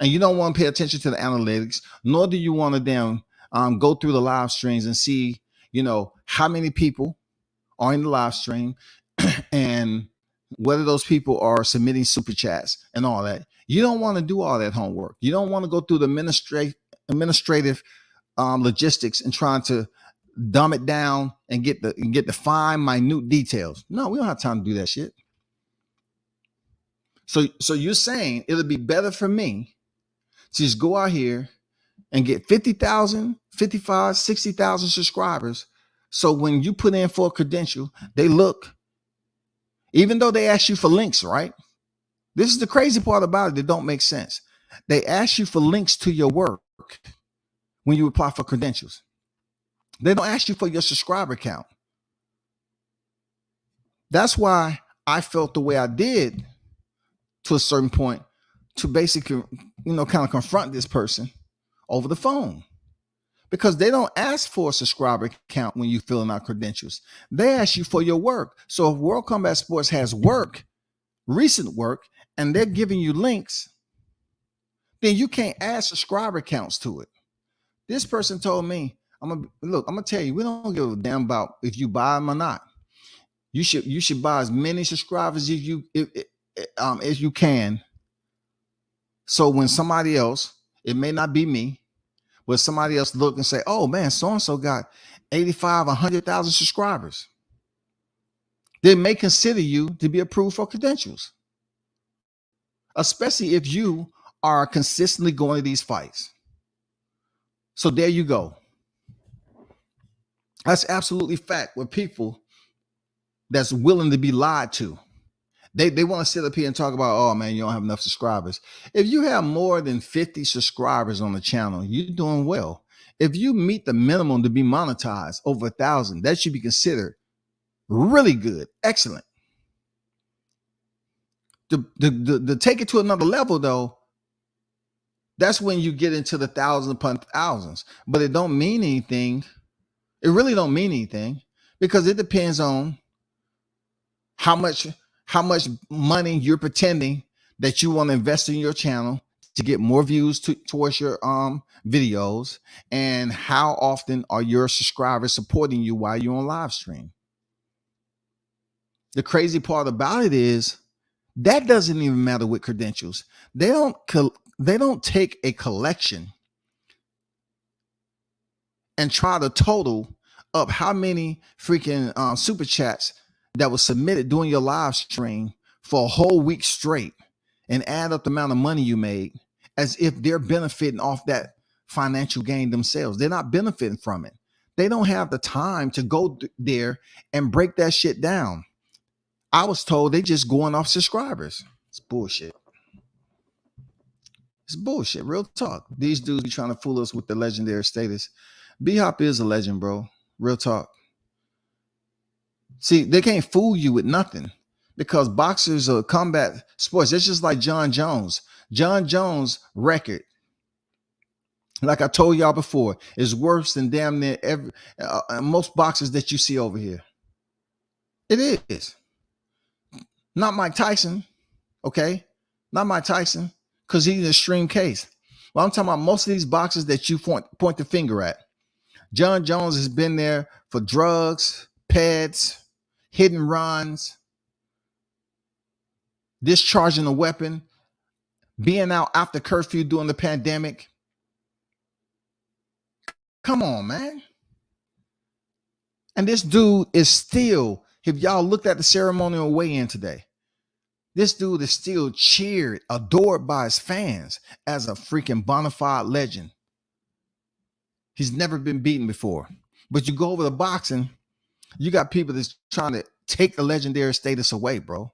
and you don't want to pay attention to the analytics, nor do you want to go through the live streams and see, how many people are in the live stream and whether those people are submitting super chats and all that. You don't want to do all that homework. You don't want to go through the administrative logistics and trying to dumb it down and get the fine, minute details. No, we don't have time to do that shit. So you're saying it'll be better for me to just go out here and get 50,000, 55, 60,000 subscribers. So when you put in for a credential, they look, even though they ask you for links, right? This is the crazy part about it that don't make sense. They ask you for links to your work when you apply for credentials. They don't ask you for your subscriber count. That's why I felt the way I did to a certain point to basically, kind of confront this person over the phone. Because they don't ask for a subscriber count when you filling out credentials. They ask you for your work. So if World Combat Sports has work, recent work, and they're giving you links, then you can't add subscriber counts to it. This person told me, I'm gonna tell you, we don't give a damn about if you buy them or not. You should buy as many subscribers as you can. So when somebody else, it may not be me, but somebody else look and say, oh man, so-and-so got 85, 100,000 subscribers. They may consider you to be approved for credentials. Especially if you are consistently going to these fights. So there you go. That's absolutely fact with people that's willing to be lied to. They want to sit up here and talk about, oh man, you don't have enough subscribers. If you have more than 50 subscribers on the channel, you're doing well. If you meet the minimum to be monetized over 1,000, that should be considered really good, excellent. To take it to another level though, that's when you get into the thousands upon thousands. But it don't mean anything. It really don't mean anything because it depends on how much money you're pretending that you want to invest in your channel to get more views towards your videos, and how often are your subscribers supporting you while you're on live stream. The crazy part about it is that doesn't even matter with credentials. They don't take a collection and try to total up how many freaking super chats that was submitted during your live stream for a whole week straight and add up the amount of money you made as if they're benefiting off that financial gain themselves. They're not benefiting from it. They don't have the time to go there and break that shit down. I was told they just going off subscribers. It's bullshit. It's bullshit. Real talk. These dudes be trying to fool us with the legendary status. B-Hop is a legend, bro. Real talk. See, they can't fool you with nothing because boxers are combat sports. It's just like Jon Jones. Jon Jones' record, like I told y'all before, is worse than damn near most boxers that you see over here. It is. Not Mike Tyson, okay? Not Mike Tyson, because he's an extreme case. Well, I'm talking about most of these boxers that you point the finger at. Jon Jones has been there for drugs, peds, hidden runs, discharging a weapon, being out after curfew during the pandemic. Come on, man. And this dude is still, if y'all looked at the ceremonial weigh-in today, this dude is still cheered, adored by his fans as a freaking bona fide legend. He's never been beaten before. But you go over to boxing, you got people that's trying to take the legendary status away, bro.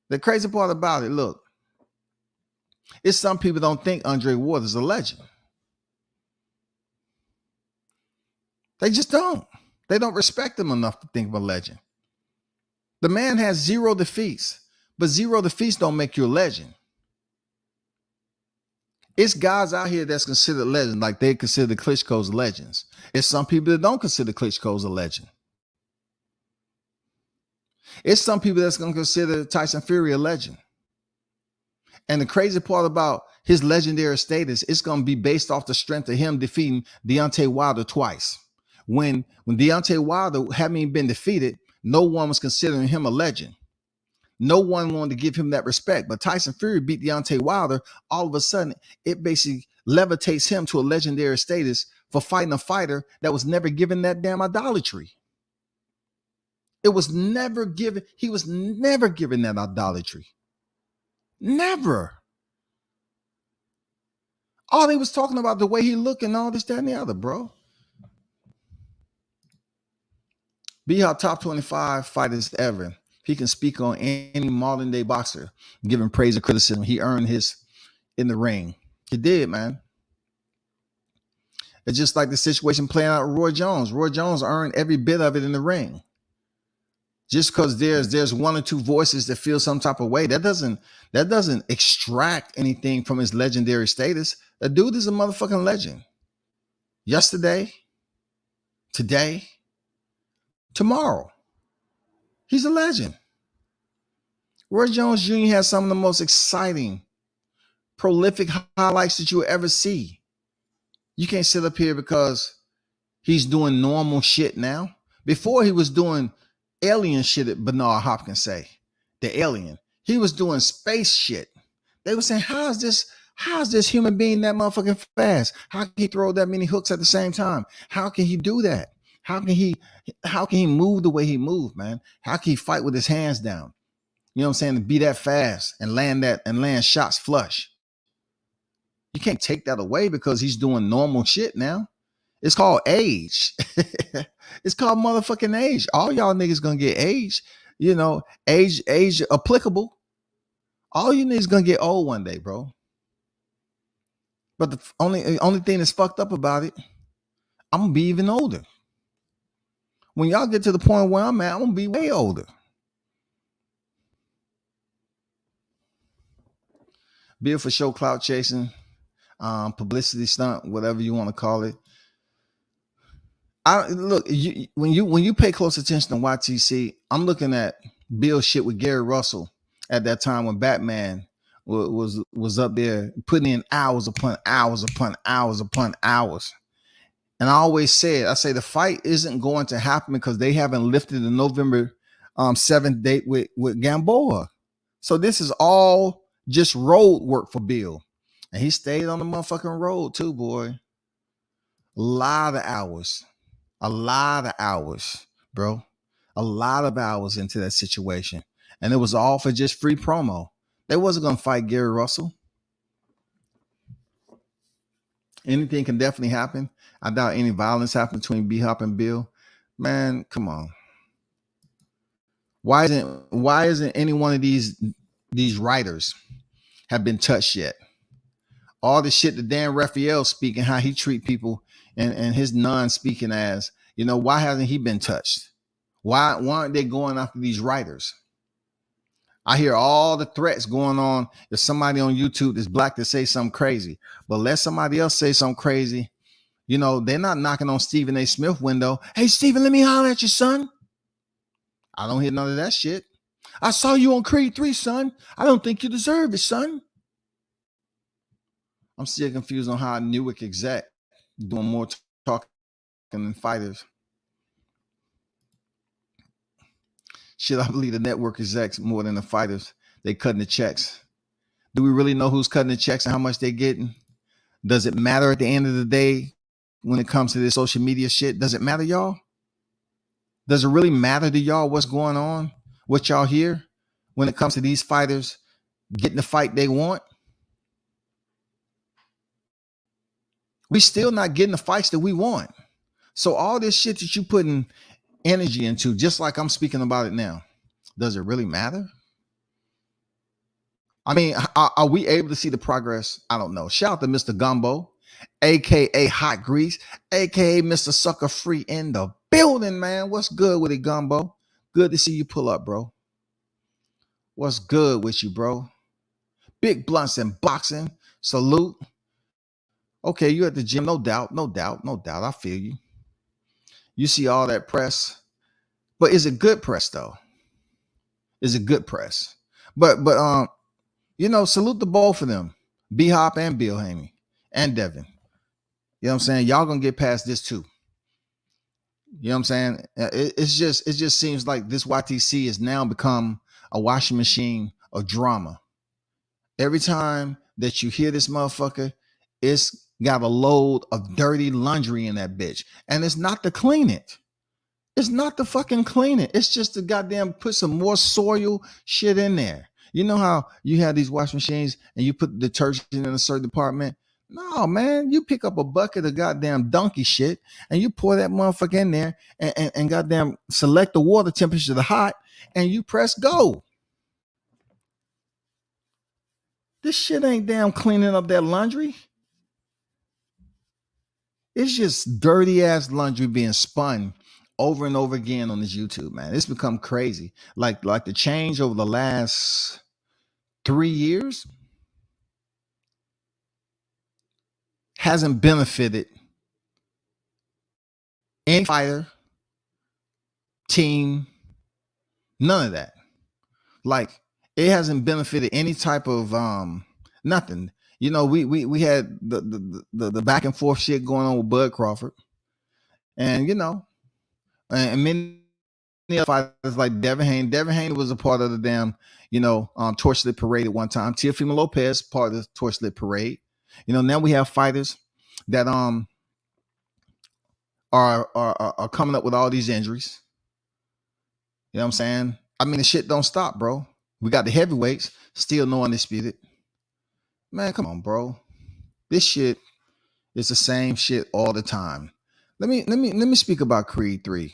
The crazy part about it, look, it's some people don't think Andre Ward is a legend. They just don't. They don't respect him enough to think of a legend. The man has 0 defeats, but 0 defeats don't make you a legend. It's guys out here that's considered legend, like they consider Klitschko's legends. It's some people that don't consider Klitschko's a legend. It's some people that's going to consider Tyson Fury a legend. And the crazy part about his legendary status, it's going to be based off the strength of him defeating Deontay Wilder twice. When Deontay Wilder hadn't even been defeated, no one was considering him a legend. No one wanted to give him that respect. But Tyson Fury beat Deontay Wilder. All of a sudden, it basically levitates him to a legendary status for fighting a fighter that was never given that damn idolatry. It was never given. He was never given that idolatry. Never. All he was talking about the way he looked and all this, that, and the other, bro. B-Hop top 25 fighters ever. He can speak on any modern day boxer, giving praise and criticism. He earned his in the ring. He did, man. It's just like the situation playing out with Roy Jones. Roy Jones earned every bit of it in the ring. Just because there's 1 or 2 voices that feel some type of way, that doesn't extract anything from his legendary status. The dude is a motherfucking legend. Yesterday, today, tomorrow. He's a legend. Roy Jones Jr. has some of the most exciting, prolific highlights that you'll ever see. You can't sit up here because he's doing normal shit now. Before he was doing alien shit at Bernard Hopkins say, the alien. He was doing space shit. They were saying, how's this human being that motherfucking fast? How can he throw that many hooks at the same time? How can he do that? How can he move the way he moved, man? How can he fight with his hands down? You know what I'm saying? To be that fast and land shots flush. You can't take that away because he's doing normal shit now. It's called age. It's called motherfucking age. All y'all niggas gonna get age, age applicable. All you niggas gonna get old one day, bro. But the only thing that's fucked up about it, I'm gonna be even older. When y'all get to the point where I'm at, I'm gonna be way older. Bill for show, clout chasing, publicity stunt, whatever you want to call it. When you pay close attention to YTC, I'm looking at Bill shit with Gary Russell at that time when Batman was up there putting in hours upon hours upon hours upon hours. And I always said, the fight isn't going to happen because they haven't lifted the November 7th date with Gamboa. So this is all just road work for Bill. And he stayed on the motherfucking road too, boy. A lot of hours, bro. A lot of hours into that situation. And it was all for just free promo. They wasn't going to fight Gary Russell. Anything can definitely happen. I doubt any violence happened between B-Hop and Bill. Man, come on. Why isn't any one of these writers have been touched yet? All the shit that Dan Raphael speaking, how he treat people and his non-speaking as, why hasn't he been touched? Why aren't they going after these writers? I hear all the threats going on. If somebody on YouTube is black to say something crazy, but let somebody else say something crazy, they're not knocking on Stephen A. Smith window. Hey, Stephen, let me holler at you, son. I don't hear none of that shit. I saw you on Creed 3, son. I don't think you deserve it, son. I'm still confused on how Newark exec doing more talking than fighters. Shit, I believe the network execs more than the fighters. They cutting the checks. Do we really know who's cutting the checks and how much they're getting? Does it matter at the end of the day when it comes to this social media shit? Does it matter, y'all? Does it really matter to y'all what's going on? What y'all hear when it comes to these fighters getting the fight they want? We still not getting the fights that we want. So all this shit that you putting energy into, just like I'm speaking about it now, does it really matter? I mean, are we able to see the progress? I don't know. Shout out to Mr. Gumbo, aka Hot Grease, aka Mr. Sucker Free in the building, man. What's good with it, Gumbo? Good to see you pull up, bro. What's good with you, bro? Big blunts and boxing. Salute. Okay, you at the gym, no doubt. I feel you. You see all that press, but is it good press though? Is it good press? But salute the both of them, B-Hop and Bill Haney and Devin. You know what I'm saying? Y'all gonna get past this too. You know what I'm saying? It just seems like this YTC has now become a washing machine of drama. Every time that you hear this motherfucker, it's got a load of dirty laundry in that bitch. And it's not to clean it. It's not to fucking clean it. It's just to goddamn put some more soil shit in there. You know how you have these wash machines and you put detergent in a certain department? No, man. You pick up a bucket of goddamn donkey shit and you pour that motherfucker in there and goddamn select the water temperature to hot and you press go. This shit ain't damn cleaning up that laundry. It's just dirty ass laundry being spun over and over again on this YouTube, man. It's become crazy. Like the change over the last 3 years hasn't benefited any fighter, team, none of that. Like it hasn't benefited any type of nothing. We had the back and forth shit going on with Bud Crawford, and and many other fighters like Devin Haney. Devin Haney was a part of the damn torchlit parade at one time. Teofimo Lopez part of the torchlit parade. Now we have fighters that are coming up with all these injuries. You know what I'm saying? I mean, the shit don't stop, bro. We got the heavyweights still no undisputed. Man, come on, bro. This shit is the same shit all the time. Let me speak about Creed 3.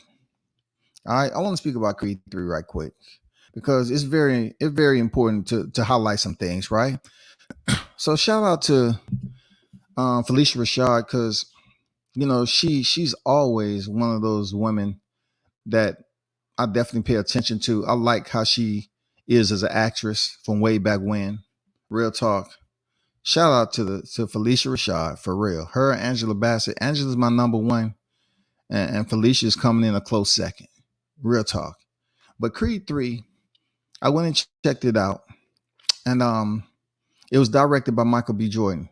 All right, I want to speak about Creed 3 right quick because it's very important to highlight some things, right? So shout out to Phylicia Rashad, because she's always one of those women that I definitely pay attention to. I like how she is as an actress from way back when. Real talk. Shout out to Phylicia Rashad, for real. Her and Angela Bassett. Angela's my number one, and Phylicia is coming in a close second. Real talk. But Creed 3, I went and checked it out, and it was directed by Michael B. Jordan.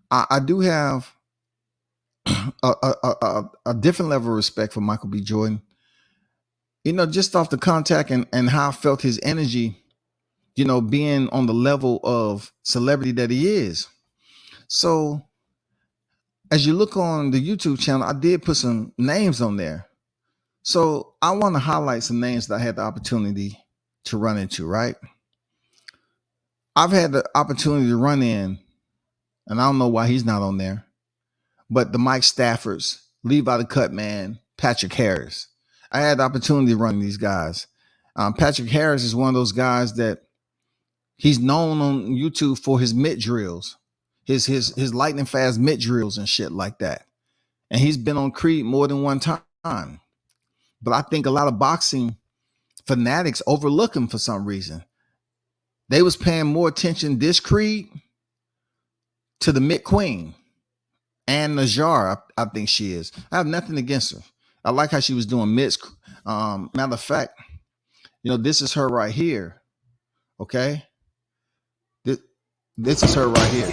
I do have a different level of respect for Michael B. Jordan. Just off the contact and how I felt his energy, being on the level of celebrity that he is. So as you look on the YouTube channel, I did put some names on there. So I want to highlight some names that I had the opportunity to run into, right? I've had the opportunity to run in, and I don't know why he's not on there, but the Mike Staffords, Levi the Cut Man, Patrick Harris. I had the opportunity to run these guys. Patrick Harris is one of those guys that he's known on YouTube for his mitt drills, his lightning fast mitt drills and shit like that. And he's been on Creed more than one time. But I think a lot of boxing fanatics overlook him for some reason. They was paying more attention this Creed to the Mitt Queen and Najjar. I think she is. I have nothing against her. I like how she was doing Mitt's. Matter of fact, this is her right here. Okay, this is her right here.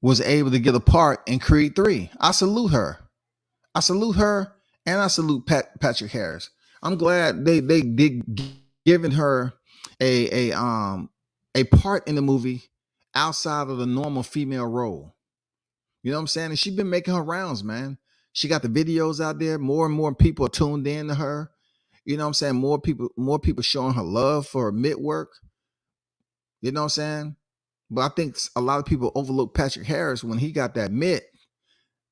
Was able to get a part in Creed 3. I salute her. I salute her, and I salute Patrick Harris. I'm glad they did giving her a part in the movie outside of the normal female role. You know what I'm saying? And she's been making her rounds, man. She got the videos out there. More and more people are tuned in to her. You know what I'm saying? More people showing her love for her mitt work. You know what I'm saying? But I think a lot of people overlook Patrick Harris when he got that mitt.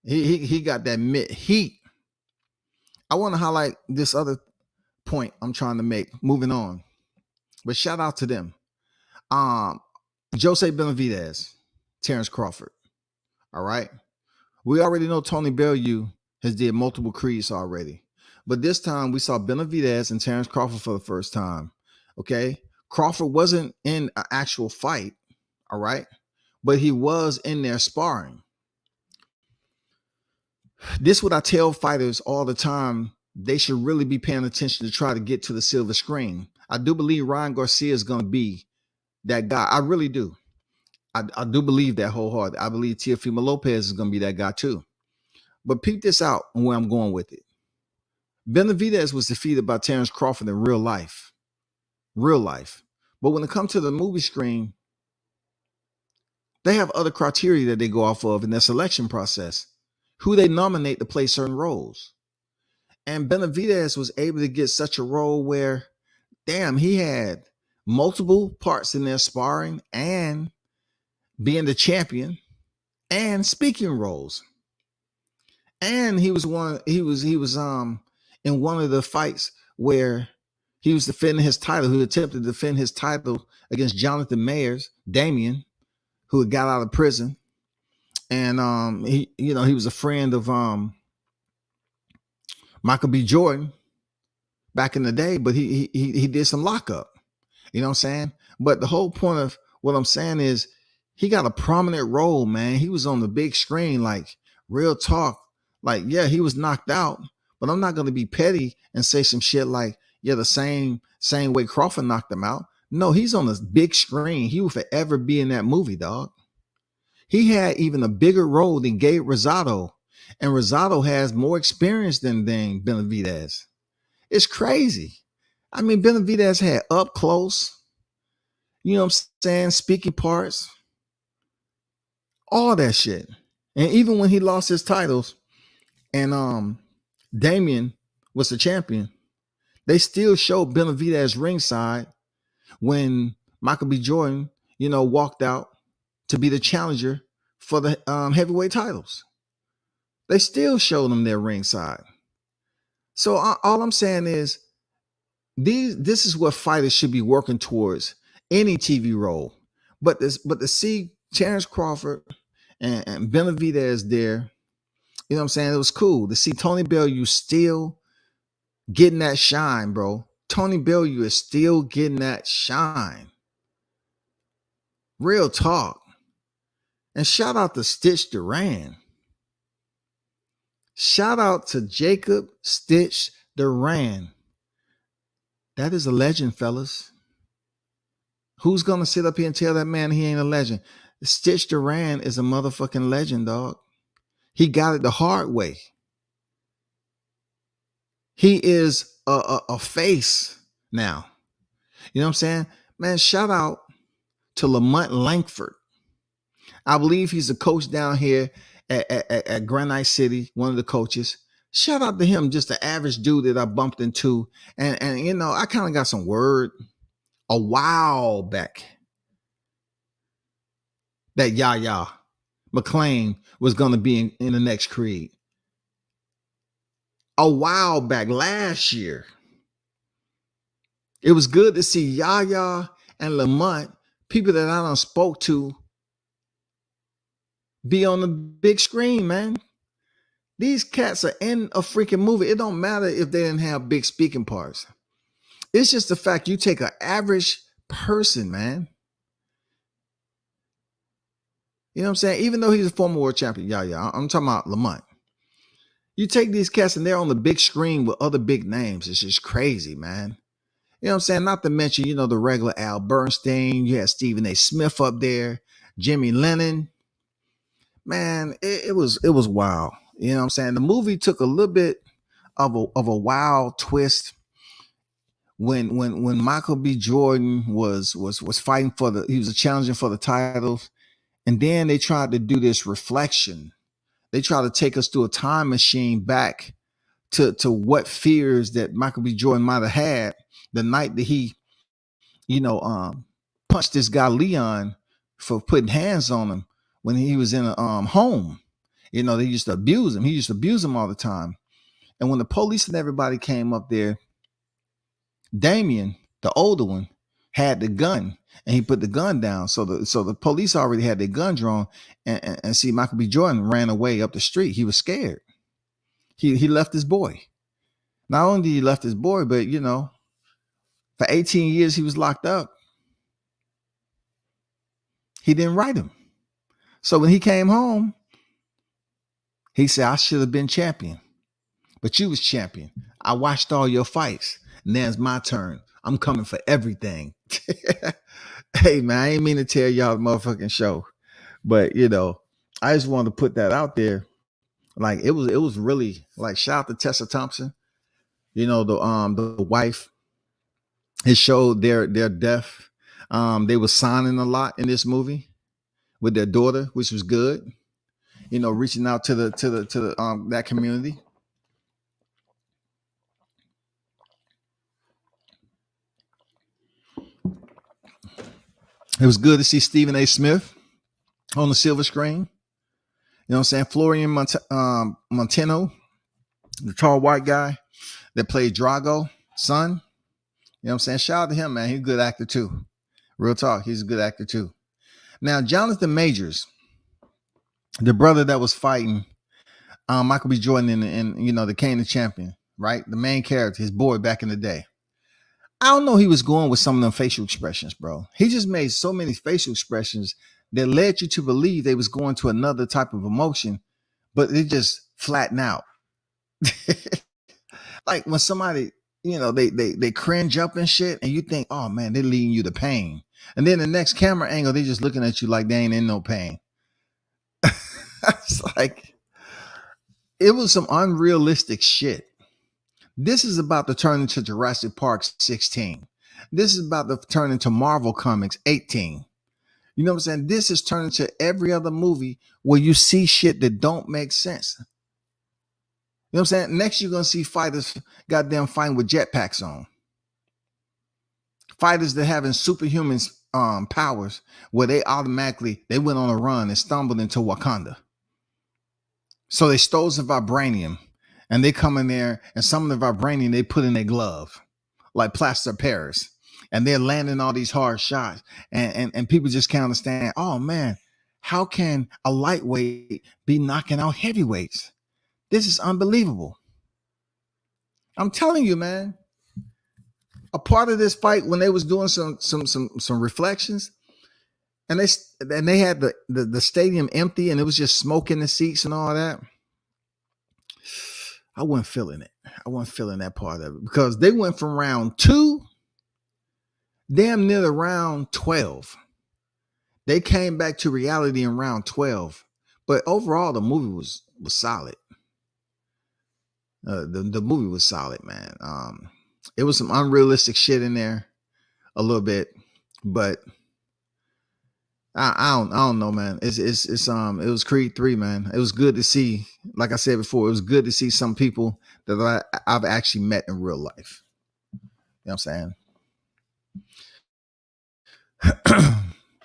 He got that mitt heat. I want to highlight this other point I'm trying to make. Moving on. But shout out to them. Jose Benavidez, Terence Crawford. All right. We already know Toney Bellew has did multiple Creeds already. But this time we saw Benavidez and Terence Crawford for the first time. Okay. Crawford wasn't in an actual fight. All right. But he was in there sparring. This is what I tell fighters all the time. They should really be paying attention to try to get to the silver screen. I do believe Ryan Garcia is going to be that guy. I really do. I do believe that wholeheartedly. I believe Teofimo Lopez is going to be that guy too. But peep this out and where I'm going with it. Benavidez was defeated by Terence Crawford in real life. Real life. But when it comes to the movie screen, they have other criteria that they go off of in their selection process. Who they nominate to play certain roles. And Benavidez was able to get such a role where, damn, he had multiple parts in their sparring and being the champion and speaking roles. And he was in one of the fights where he was defending his title, who attempted to defend his title against Jonathan Mayers, Damien, who had got out of prison. And he was a friend of Michael B. Jordan back in the day, but he did some lockup. You know what I'm saying? But the whole point of what I'm saying is he got a prominent role, man. He was on the big screen, like real talk. Like, yeah, he was knocked out, but I'm not going to be petty and say some shit like, yeah, the same way Crawford knocked him out. No, he's on this big screen. He will forever be in that movie, dog. He had even a bigger role than Gabe Rosado, and Rosado has more experience than Benavidez. It's crazy. I mean, Benavidez had up close, you know what I'm saying, speaking parts. all that shit. And even when he lost his titles and Damien was the champion, they still showed Benavidez ringside when Michael B. Jordan, walked out to be the challenger for the heavyweight titles. They still showed them their ringside. So all I'm saying is this is what fighters should be working towards, any TV role. But to see Terence Crawford and Benavidez there, you know what I'm saying? It was cool to see Tony Bellew still getting that shine, bro. Tony Bellew is still getting that shine. Real talk. And shout out to Stitch Duran. Shout out to Jacob Stitch Duran. That is a legend, fellas. Who's going to sit up here and tell that man he ain't a legend? Stitch Duran is a motherfucking legend, dog. He got it the hard way. He is a face now. You know what I'm saying? Man, shout out to Lamont Lankford. I believe he's a coach down here at Granite City, one of the coaches. Shout out to him, just the average dude that I bumped into. And I kind of got some word a while back that Yahya, McClain was going to be in the next Creed. A while back, last year. It was good to see Yahya and Lamont, people that I done spoke to, be on the big screen, man. These cats are in a freaking movie. It don't matter if they didn't have big speaking parts. It's just the fact you take an average person, man. You know what I'm saying? Even though he's a former world champion, yeah, I'm talking about Lamont. You take these cats and they're on the big screen with other big names. It's just crazy, man. You know what I'm saying? Not to mention, the regular Al Bernstein. You had Stephen A. Smith up there, Jimmy Lennon. Man, it was wild. You know what I'm saying? The movie took a little bit of a wild twist when Michael B. Jordan was fighting he was challenging for the titles, and then they tried to do this reflection. They tried to take us through a time machine back to what fears that Michael B. Jordan might have had the night that he, punched this guy Leon for putting hands on him when he was in a home. They used to abuse him. He used to abuse him all the time. And when the police and everybody came up there, Damien, the older one, had the gun, and he put the gun down. So the police already had their gun drawn, and see, Michael B. Jordan ran away up the street. He was scared. He left his boy. Not only did he left his boy, but for 18 years he was locked up. He didn't write him. So when he came home, he said, I should have been champion, but you was champion. I watched all your fights. Now it's my turn. I'm coming for everything. Hey, man, I ain't mean to tell y'all the motherfucking show, but I just wanted to put that out there. Like it was really like, shout out to Tessa Thompson. The wife. It showed their death. They were signing a lot in this movie with their daughter, which was good. Reaching out to the that community. It was good to see Stephen A. Smith on the silver screen. You know what I'm saying? Florian Munteanu, the tall white guy that played Drago's son. You know what I'm saying? Shout out to him, man. He's a good actor too. Real talk. He's a good actor too. Now, Jonathan Majors, the brother that was fighting Michael B. Jordan in the Kane the Champion, right? The main character, his boy back in the day. I don't know, he was going with some of them facial expressions, bro. He just made so many facial expressions that led you to believe they was going to another type of emotion, but they just flatten out. Like when somebody, they cringe up and shit, and you think, oh man, they're leading you to pain. And then the next camera angle, they just looking at you like they ain't in no pain. It's like, it was some unrealistic shit. This is about to turn into Jurassic Park 16. This is about to turn into Marvel Comics 18. You know what I'm saying? This is turning to every other movie where you see shit that don't make sense. You know what I'm saying? Next, you're going to see fighters goddamn fighting with jetpacks on. Fighters that having superhuman powers where they went on a run and stumbled into Wakanda. So they stole some vibranium and they come in there and some of the vibranium they put in their glove like plaster of Paris. And they're landing all these hard shots. And people just can't understand, oh man, how can a lightweight be knocking out heavyweights? This is unbelievable. I'm telling you, man. A part of this fight when they was doing some reflections, and they had the stadium empty and it was just smoke in the seats and all that. I wasn't feeling it. I wasn't feeling that part of it because they went from round 2 damn near to round 12. They came back to reality in round 12. But overall, the movie was solid. The movie was solid, man. It was some unrealistic shit in there a little bit, but I don't know, man. It was Creed 3, man. It was good to see, like I said before, it was good to see some people that I've actually met in real life. You know what I'm saying?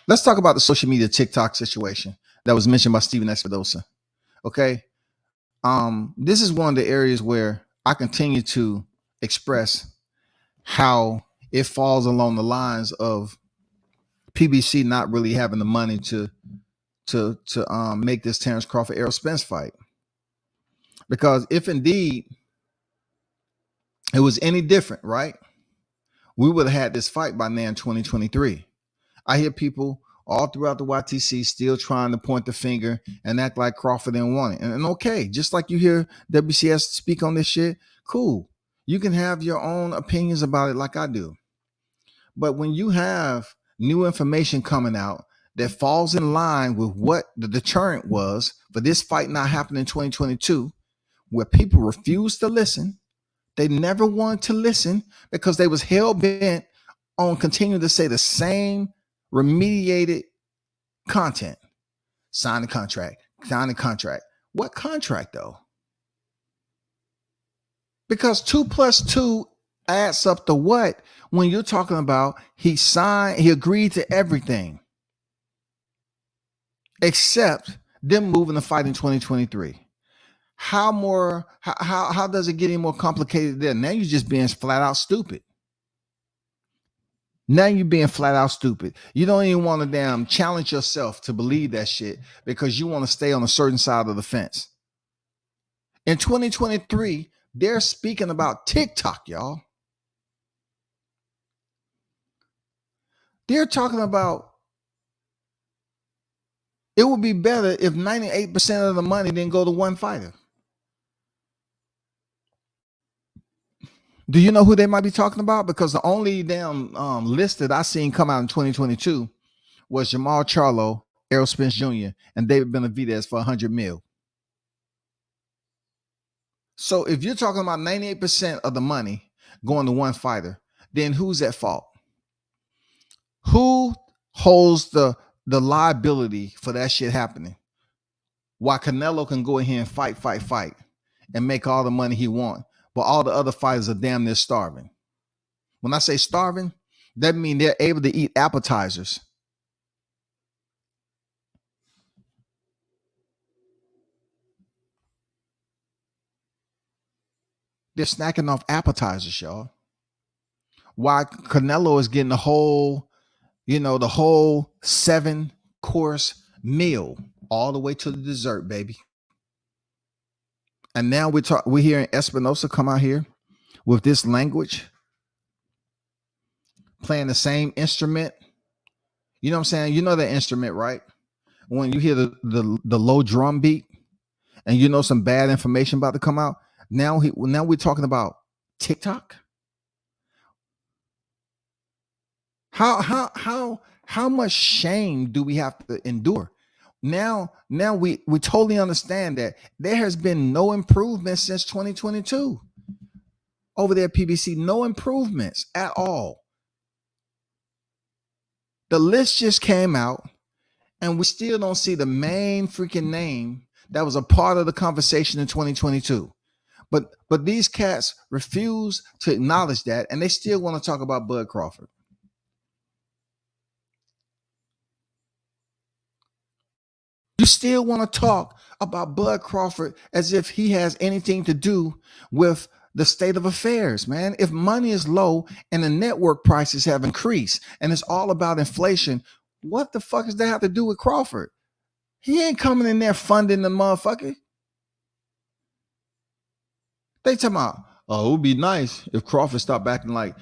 Let's talk about the social media TikTok situation that was mentioned by Steven Espinosa. Okay. This is one of the areas where I continue to express how it falls along the lines of PBC not really having the money to make this Terence Crawford Errol Spence fight. Because if indeed it was any different, right, we would have had this fight by now in 2023. I hear people all throughout the YTC still trying to point the finger and act like Crawford didn't want it. And okay, just like you hear WCS speak on this shit, cool. You can have your own opinions about it like I do. But when you have new information coming out that falls in line with what the deterrent was for this fight not happening in 2022, where people refused to listen, they never wanted to listen because they was hell-bent on continuing to say the same remediated content. Sign the contract. What contract though? Because 2 + 2 adds up to what when you're talking about he agreed to everything except them moving the fight in 2023. How does it get any more complicated there? Now you're just being flat out stupid. Now you're being flat out stupid. You don't even want to damn challenge yourself to believe that shit because you want to stay on a certain side of the fence. In 2023, they're speaking about TikTok, y'all. They're talking about it would be better if 98% of the money didn't go to one fighter. Do you know who they might be talking about? Because the only damn list that I seen come out in 2022 was Jamal Charlo, Errol Spence Jr., and David Benavidez for $100 million. So if you're talking about 98% of the money going to one fighter, then who's at fault? Who holds the liability for that shit happening? While Canelo can go ahead and fight and make all the money he wants, but all the other fighters are damn near starving. When I say starving, that means they're able to eat appetizers. They're snacking off appetizers, y'all. While Canelo is getting the whole 7-course meal all the way to the dessert, baby. And now we're hearing Espinosa come out here with this language, playing the same instrument. You know what I'm saying? You know that instrument, right? When you hear the low drum beat and you know some bad information about to come out. Now we're talking about TikTok. How much shame do we have to endure? Now we totally understand that there has been no improvement since 2022 over there at PBC. No improvements at all. The list just came out And we still don't see the main freaking name that was a part of the conversation in 2022. But these cats refuse to acknowledge that, and they still want to talk about Bud Crawford. You still want to talk about Bud Crawford as if he has anything to do with the state of affairs, man. If money is low and the network prices have increased and it's all about inflation, what the fuck does that have to do with Crawford? He ain't coming in there funding the motherfucker. They talking about, oh, it would be nice if Crawford stopped acting like,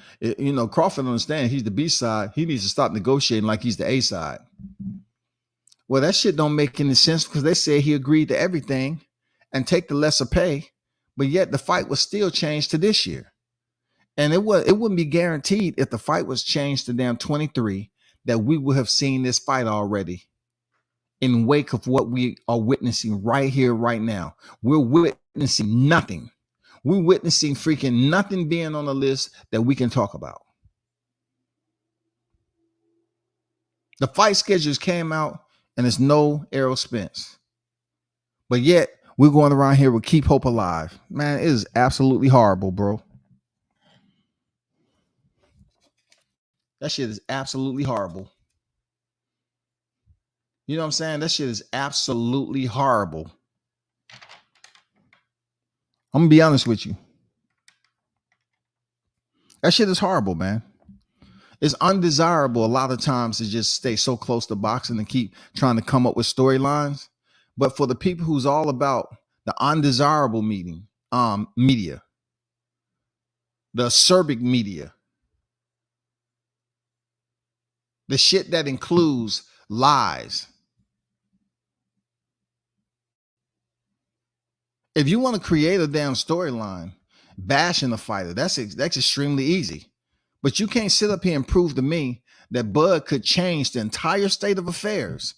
Crawford understand he's the B side. He needs to stop negotiating like he's the A side. Well, that shit don't make any sense because they said he agreed to everything and take the lesser pay, but yet the fight was still changed to this year. And it wouldn't be guaranteed if the fight was changed to damn 23 that we would have seen this fight already in wake of what we are witnessing right here, right now. We're witnessing nothing. We're witnessing freaking nothing being on the list that we can talk about. The fight schedules came out and it's no Errol Spence. But yet, we're going around here with Keep Hope Alive. Man, it is absolutely horrible, bro. That shit is absolutely horrible. You know what I'm saying? That shit is absolutely horrible. I'm going to be honest with you. That shit is horrible, man. It's undesirable a lot of times to just stay so close to boxing and keep trying to come up with storylines. But for the people who's all about the undesirable media, the acerbic media, the shit that includes lies. If you want to create a damn storyline bashing the fighter, that's extremely easy. But you can't sit up here and prove to me that Bud could change the entire state of affairs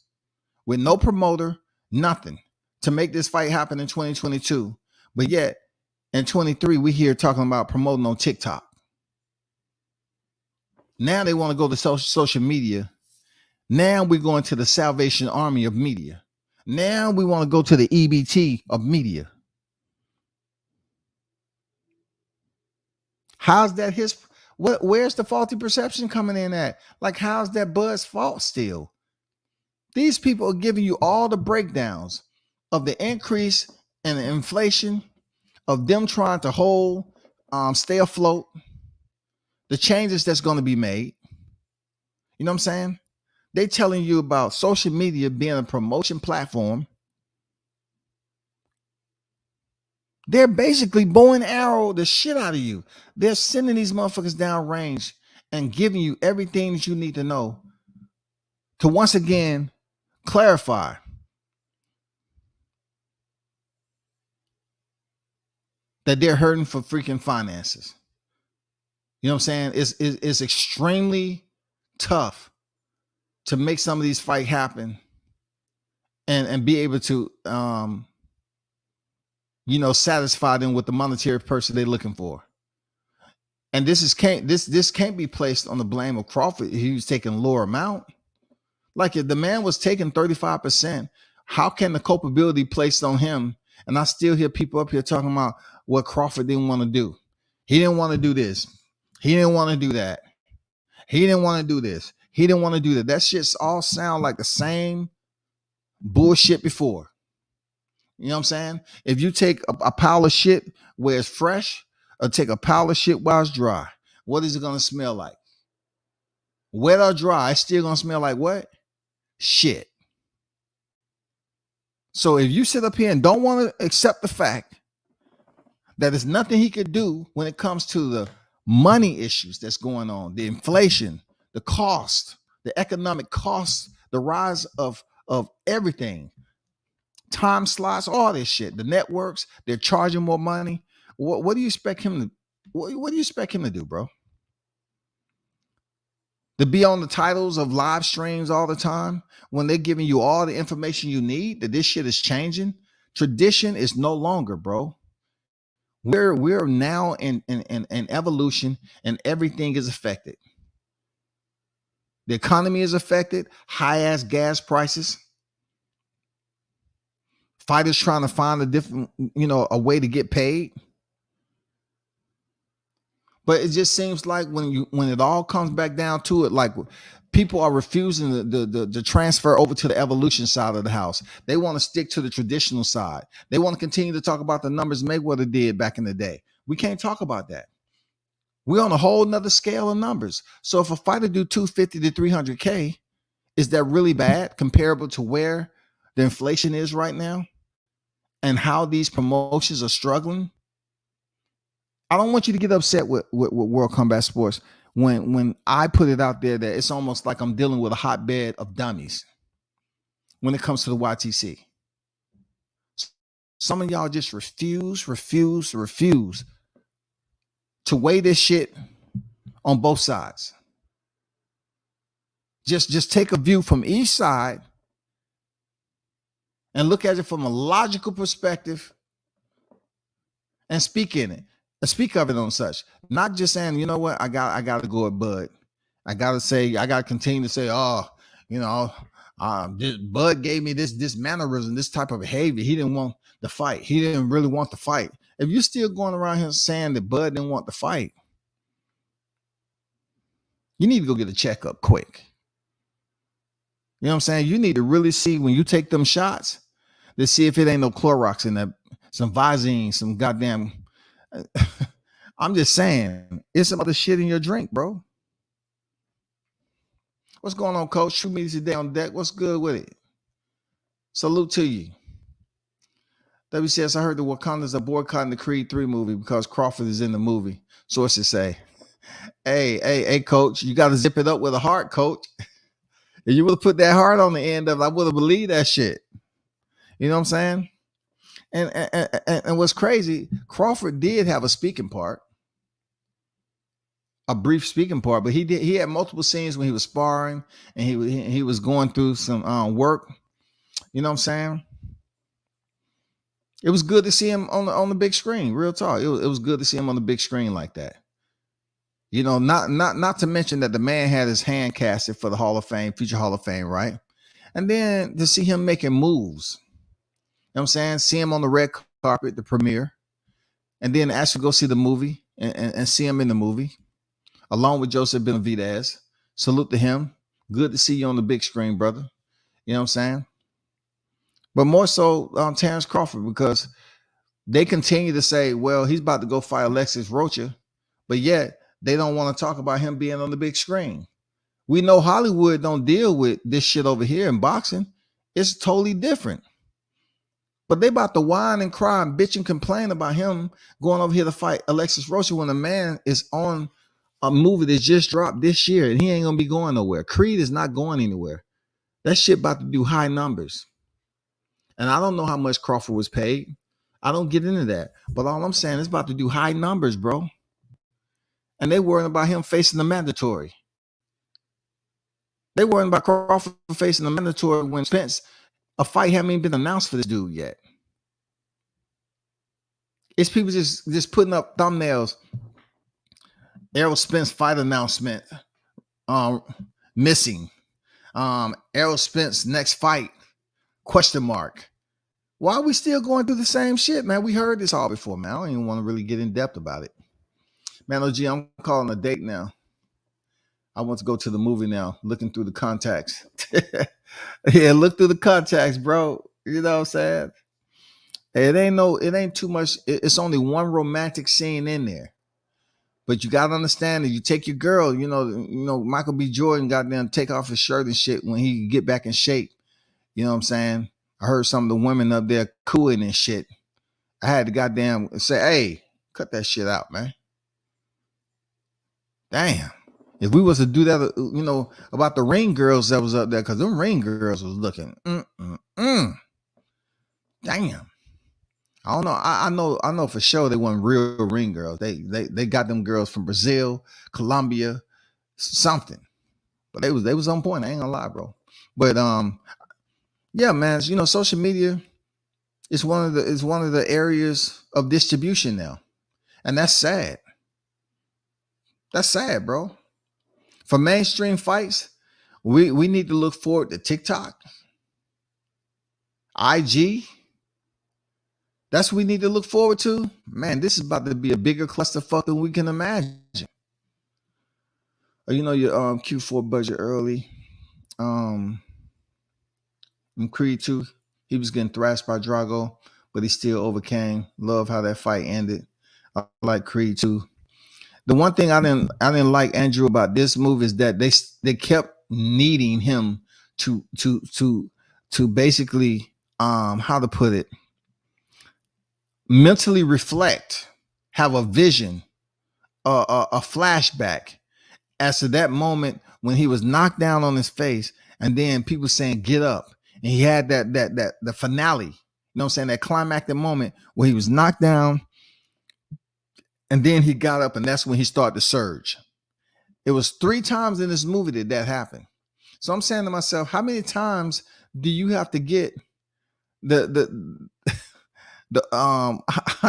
with no promoter, nothing, to make this fight happen in 2022. But yet, in 23, we here talking about promoting on TikTok. Now they want to go to social media. Now we're going to the Salvation Army of media. Now we want to go to the EBT of media. How's that his... Where's the faulty perception coming in at? Like, how's that Bud's fault still? These people are giving you all the breakdowns of the increase in the inflation, of them trying to stay afloat, the changes that's going to be made. You know what I'm saying? They telling you about social media being a promotion platform. They're basically bow and arrow the shit out of you. They're sending these motherfuckers down range and giving you everything that you need to know to once again clarify that they're hurting for freaking finances. You know what I'm saying? It's extremely tough to make some of these fights happen and be able to satisfy them with the monetary person they're looking for. And this can't be placed on the blame of Crawford. He was taking lower amount. Like, if the man was taking 35%, how can the culpability placed on him? And I still hear people up here talking about what Crawford didn't want to do. He didn't want to do this. He didn't want to do that. He didn't want to do this. He didn't want to do that. That shit's all sound like the same bullshit before. You know what I'm saying? If you take a pile of shit where it's fresh or take a pile of shit while it's dry, what is it going to smell like? Wet or dry, it's still going to smell like what? Shit. So if you sit up here and don't want to accept the fact that there's nothing he could do when it comes to the money issues that's going on, the inflation, the cost, the economic cost, the rise of everything, time slots, all this shit, the networks, they're charging more money. What do you expect him to? What do you expect him to do, bro? To be on the titles of live streams all the time when they're giving you all the information you need, that this shit is changing. Tradition is no longer, bro. We're now in evolution, and everything is affected. The economy is affected. High-ass gas prices. Fighters trying to find a different, a way to get paid. But it just seems like when it all comes back down to it, like people are refusing the transfer over to the evolution side of the house. They want to stick to the traditional side. They want to continue to talk about the numbers Mayweather did back in the day. We can't talk about that. We're on a whole nother scale of numbers. So if a fighter do 250 to 300K, is that really bad comparable to where the inflation is right now and how these promotions are struggling? I don't want you to get upset with World Combat Sports when I put it out there that it's almost like I'm dealing with a hotbed of dummies when it comes to the YTC. Some of y'all just refuse to weigh this shit on both sides. Just take a view from each side and look at it from a logical perspective and speak in it. Speak of it on such, not just saying, you know what, I got to go at Bud. I got to continue to say, this Bud gave me this mannerism, this type of behavior. He didn't want the fight. He didn't really want the fight. If you're still going around here saying that Bud didn't want the fight, you need to go get a checkup quick. You know what I'm saying? You need to really see when you take them shots, to see if it ain't no Clorox in there, some Visine, some goddamn. I'm just saying, it's some other shit in your drink, bro. What's going on, Coach? True Media today on deck. What's good with it? Salute to you. WCS, I heard the Wakandas are boycotting the Creed 3 movie because Crawford is in the movie. Sources say, hey, Coach, you got to zip it up with a heart, Coach. If you would have put that heart on the end of it, I would have believed that shit. You know what I'm saying? And what's crazy, Crawford did have a speaking part, a brief speaking part, but he had multiple scenes when he was sparring and he was going through some work. You know what I'm saying? It was good to see him on the big screen. Real talk, it was good to see him on the big screen like that. You know, not to mention that the man had his hand casted for the Hall of Fame, future Hall of Fame, right? And then to see him making moves. You know what I'm saying? See him on the red carpet, the premiere, and then actually go see the movie and see him in the movie, along with Joseph Benavidez. Salute to him. Good to see you on the big screen, brother. You know what I'm saying? But more so Terence Crawford, because they continue to say, well, he's about to go fight Alexis Rocha, but yet they don't want to talk about him being on the big screen. We know Hollywood don't deal with this shit over here in boxing. It's totally different. But they about to whine and cry and bitch and complain about him going over here to fight Alexis Rocha when the man is on a movie that just dropped this year and he ain't going to be going nowhere. Creed is not going anywhere. That shit about to do high numbers. And I don't know how much Crawford was paid. I don't get into that. But all I'm saying is about to do high numbers, bro. And they worrying about him facing the mandatory. They worrying about Crawford facing the mandatory when Spence, a fight haven't even been announced for this dude yet. It's people just putting up thumbnails. Errol Spence fight announcement. Missing. Errol Spence next fight. Question mark. Why are we still going through the same shit, man? We heard this all before, man. I don't even want to really get in depth about it. Man, OG, I'm calling a date now. I want to go to the movie now, looking through the contacts. Yeah, look through the contacts, bro. You know what I'm saying? It ain't too much. It's only one romantic scene in there. But you gotta understand that you take your girl, you know, Michael B. Jordan got them take off his shirt and shit when he get back in shape. You know what I'm saying? I heard some of the women up there cooing and shit. I had to goddamn say, hey, cut that shit out, man. Damn. If we was to do that, you know, about the ring girls that was up there, because them ring girls was looking, Damn. I don't know. I know for sure they weren't real ring girls. They got them girls from Brazil, Colombia, something. But they was on point. I ain't gonna lie, bro. But yeah, man. You know, social media is one of the areas of distribution now, and that's sad. That's sad, bro. For mainstream fights, We need to look forward to TikTok, IG. That's what we need to look forward to. Man, this is about to be a bigger clusterfuck than we can imagine. You know your Q4 budget early. In Creed 2, he was getting thrashed by Drago, but he still overcame. Love how that fight ended. I like Creed 2. The one thing I didn't like, Andrew, about this movie is that they kept needing him to basically how to put it, mentally reflect, have a vision, a flashback as to that moment when he was knocked down on his face, and then people saying get up, and he had that the finale, you know what I'm saying, that climactic moment where he was knocked down and then he got up, and that's when he started to surge. It was 3 times in this movie that happened. So I'm saying to myself, how many times do you have to get the how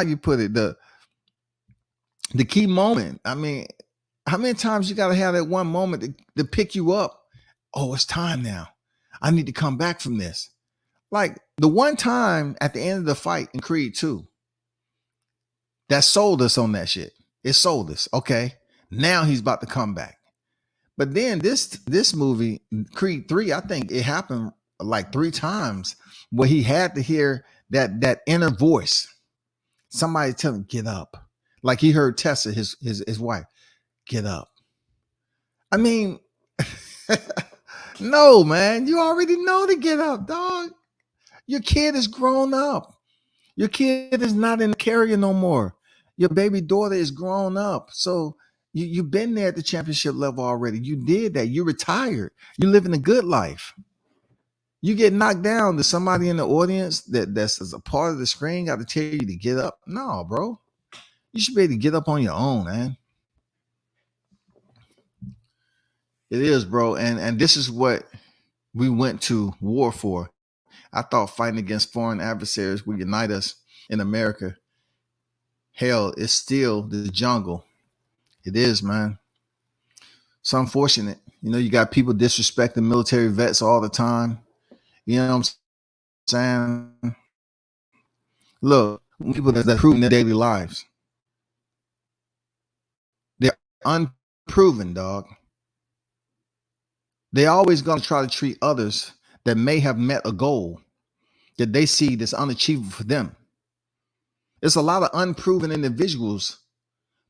you put it, the key moment? I mean, how many times you got to have that one moment to pick you up? Oh, it's time now. I need to come back from this. Like the one time at the end of the fight in Creed 2, that sold us on that shit. It sold us. Okay, now he's about to come back. But then this movie, Creed 3, I think it happened like 3 times where he had to hear that inner voice. Somebody tell him, get up. Like he heard Tessa, his wife, get up. I mean, no, man, you already know to get up, dog. Your kid is grown up. Your kid is not in the carrier no more. Your baby daughter is grown up. So you've been there at the championship level already. You did that. You retired. You're living a good life. You get knocked down to somebody in the audience that's as a part of the screen got to tell you to get up. No, bro. You should be able to get up on your own, man. It is, bro. And this is what we went to war for. I thought fighting against foreign adversaries would unite us in America. Hell, it's still the jungle. It is, man. It's unfortunate. You know, you got people disrespecting military vets all the time. You know what I'm saying? Look, people that prove in their daily lives, they're unproven, dog. They always gonna try to treat others that may have met a goal that they see that's unachievable for them. There's a lot of unproven individuals.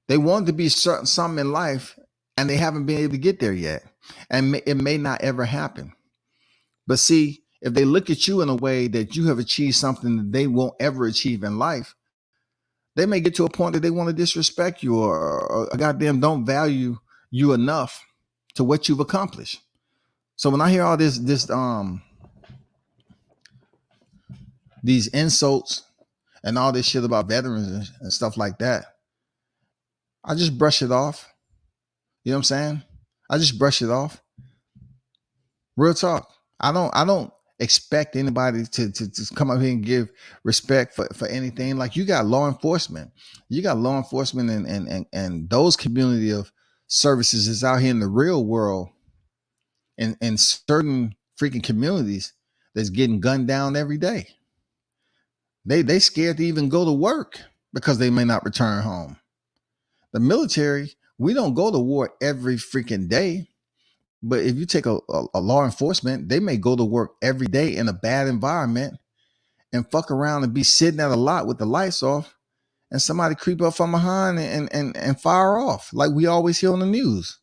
They want to be certain something in life, and they haven't been able to get there yet. And it may not ever happen. But see, if they look at you in a way that you have achieved something that they won't ever achieve in life, they may get to a point that they want to disrespect you or goddamn don't value you enough to what you've accomplished. So when I hear all these insults and all this shit about veterans and stuff like that, I just brush it off. You know what I'm saying? I just brush it off. Real talk. I don't expect anybody to come up here and give respect for anything. Like you got law enforcement. You got law enforcement and those community of services is out here in the real world in certain freaking communities that's getting gunned down every day. They scared to even go to work because they may not return home. The military, we don't go to war every freaking day. But if you take a law enforcement, they may go to work every day in a bad environment and fuck around and be sitting at a lot with the lights off and somebody creep up from behind and fire off like we always hear on the news.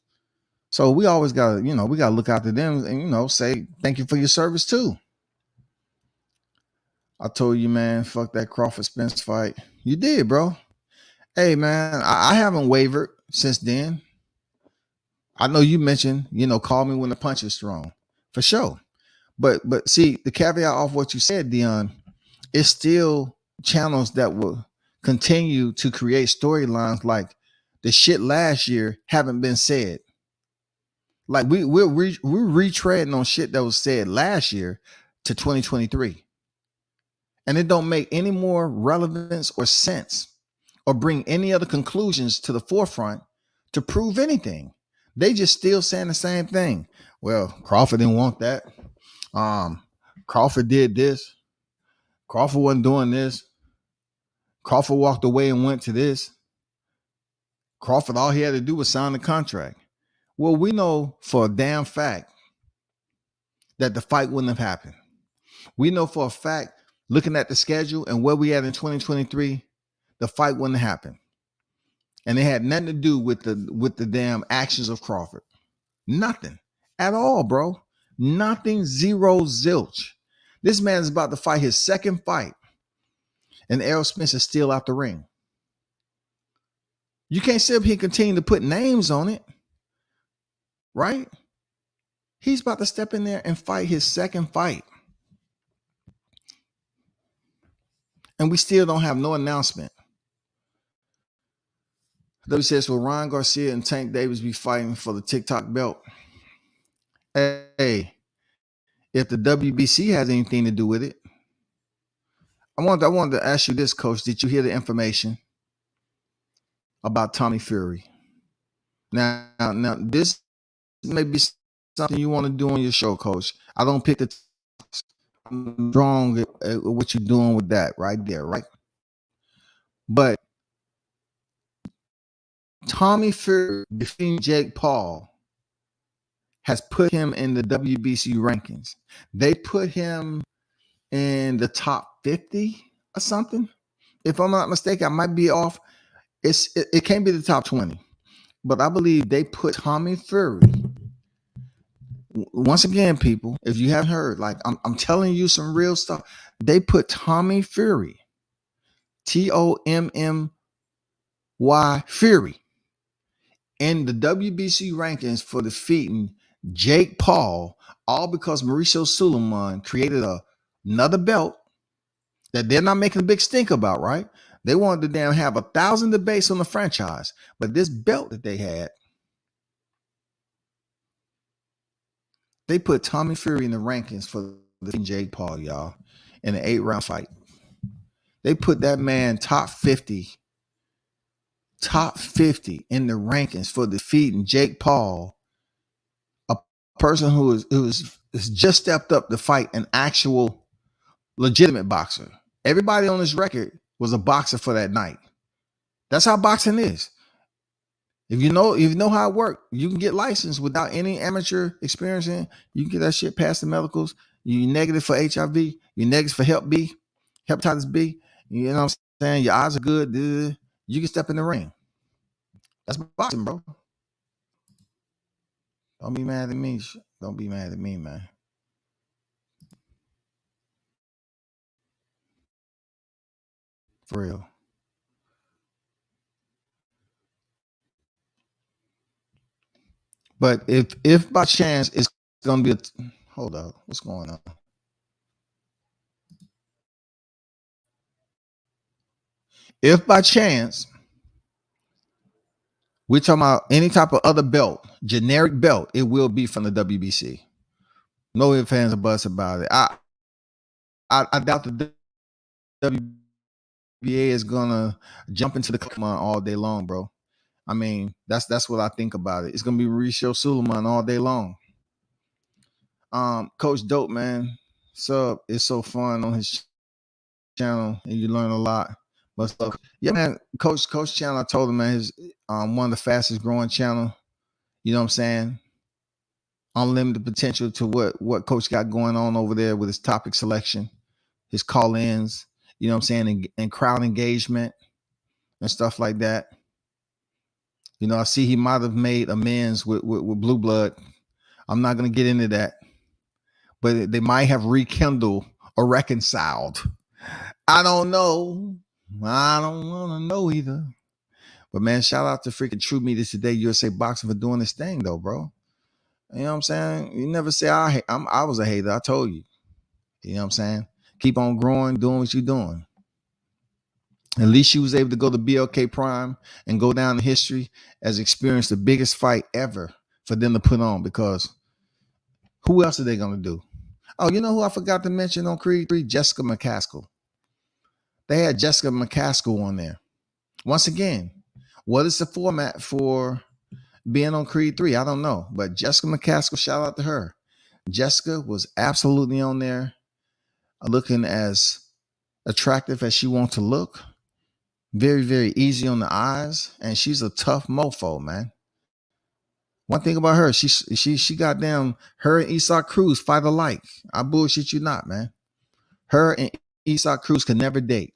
So we always got to, we got to look out to them and, say thank you for your service too. I told you, man, fuck that Crawford Spence fight. You did, bro. Hey, man, I haven't wavered since then. I know you mentioned, call me when the punch is thrown, for sure. But see, the caveat off what you said, Dion, it's still channels that will continue to create storylines like the shit last year haven't been said. Like we're retreading on shit that was said last year to 2023. And it don't make any more relevance or sense or bring any other conclusions to the forefront to prove anything. They just still saying the same thing. Well, Crawford didn't want that. Crawford did this. Crawford wasn't doing this. Crawford walked away and went to this. Crawford, all he had to do was sign the contract. Well, we know for a damn fact that the fight wouldn't have happened. We know for a fact, looking at the schedule and where we at in 2023, the fight wouldn't have happened. And it had nothing to do with the damn actions of Crawford. Nothing at all, bro. Nothing, zero, zilch. This man is about to fight his second fight, and Errol Spence is still out the ring. You can't sit up here and continue to put names on it, right? He's about to step in there and fight his second fight. And we still don't have no announcement. WCS, will Ryan Garcia and Tank Davis be fighting for the TikTok belt? Hey, if the WBC has anything to do with it, I wanted to ask you this, Coach. Did you hear the information about Tommy Fury? Now, this may be something you want to do on your show, Coach. I don't pick the. I'm wrong at what you're doing with that right there, right? But Tommy Fury defeating Jake Paul has put him in the WBC rankings. They put him in the top 50 or something. If I'm not mistaken, I might be off. It can't be the top 20. But I believe they put Tommy Fury. Once again, people, if you haven't heard, like I'm telling you some real stuff. They put Tommy Fury, Tommy Fury, in the WBC rankings for defeating Jake Paul, all because Mauricio Suleiman created another belt that they're not making a big stink about, right? They wanted to damn have 1,000 debates on the franchise, but this belt that they had, they put Tommy Fury in the rankings for the Jake Paul, y'all, in an 8-round fight. They put that man top 50 in the rankings for defeating Jake Paul, a person who is just stepped up to fight an actual legitimate boxer. Everybody on this record was a boxer for that night. That's how boxing is. If you know how it works, you can get licensed without any amateur experience in. You can get that shit past the medicals. You're negative for HIV. You're negative for hepatitis B. You know what I'm saying? Your eyes are good. You can step in the ring. That's boxing, bro. Don't be mad at me. Don't be mad at me, man. For real. But if by chance it's gonna be hold up, what's going on? If by chance we're talking about any type of other belt, generic belt, it will be from the WBC. No ifs, ands, or buts about it. I doubt the WBA is gonna jump into the Suleiman all day long, bro. I mean, that's what I think about it. It's gonna be Mauricio Suleiman all day long. Coach Dope, man. Sub is so fun on his channel, and you learn a lot. But stuff, yeah, man. Coach channel, I told him, man, his one of the fastest growing channel. You know what I'm saying? Unlimited potential to what Coach got going on over there with his topic selection, his call-ins. You know what I'm saying, and crowd engagement and stuff like that. You know, I see he might have made amends with Blue Blood. I'm not going to get into that. But they might have rekindled or reconciled. I don't know. I don't want to know either. But, man, shout out to freaking True Meters Today, USA Boxing, for doing this thing, though, bro. You know what I'm saying? You never say I was a hater. I told you. You know what I'm saying? Keep on growing, doing what you're doing. At least she was able to go to BLK Prime and go down in history as experienced the biggest fight ever for them to put on, because who else are they going to do? Oh, you know who I forgot to mention on Creed 3? Jessica McCaskill. They had Jessica McCaskill on there. Once again, what is the format for being on Creed 3. I don't know. But Jessica McCaskill, shout out to her. Jessica was absolutely on there looking as attractive as she wants to look. Very, very easy on the eyes. And she's a tough mofo, man. One thing about her, she goddamn, her and Esau Cruz fight alike. I bullshit you not, man. Her and Esau Cruz could never date.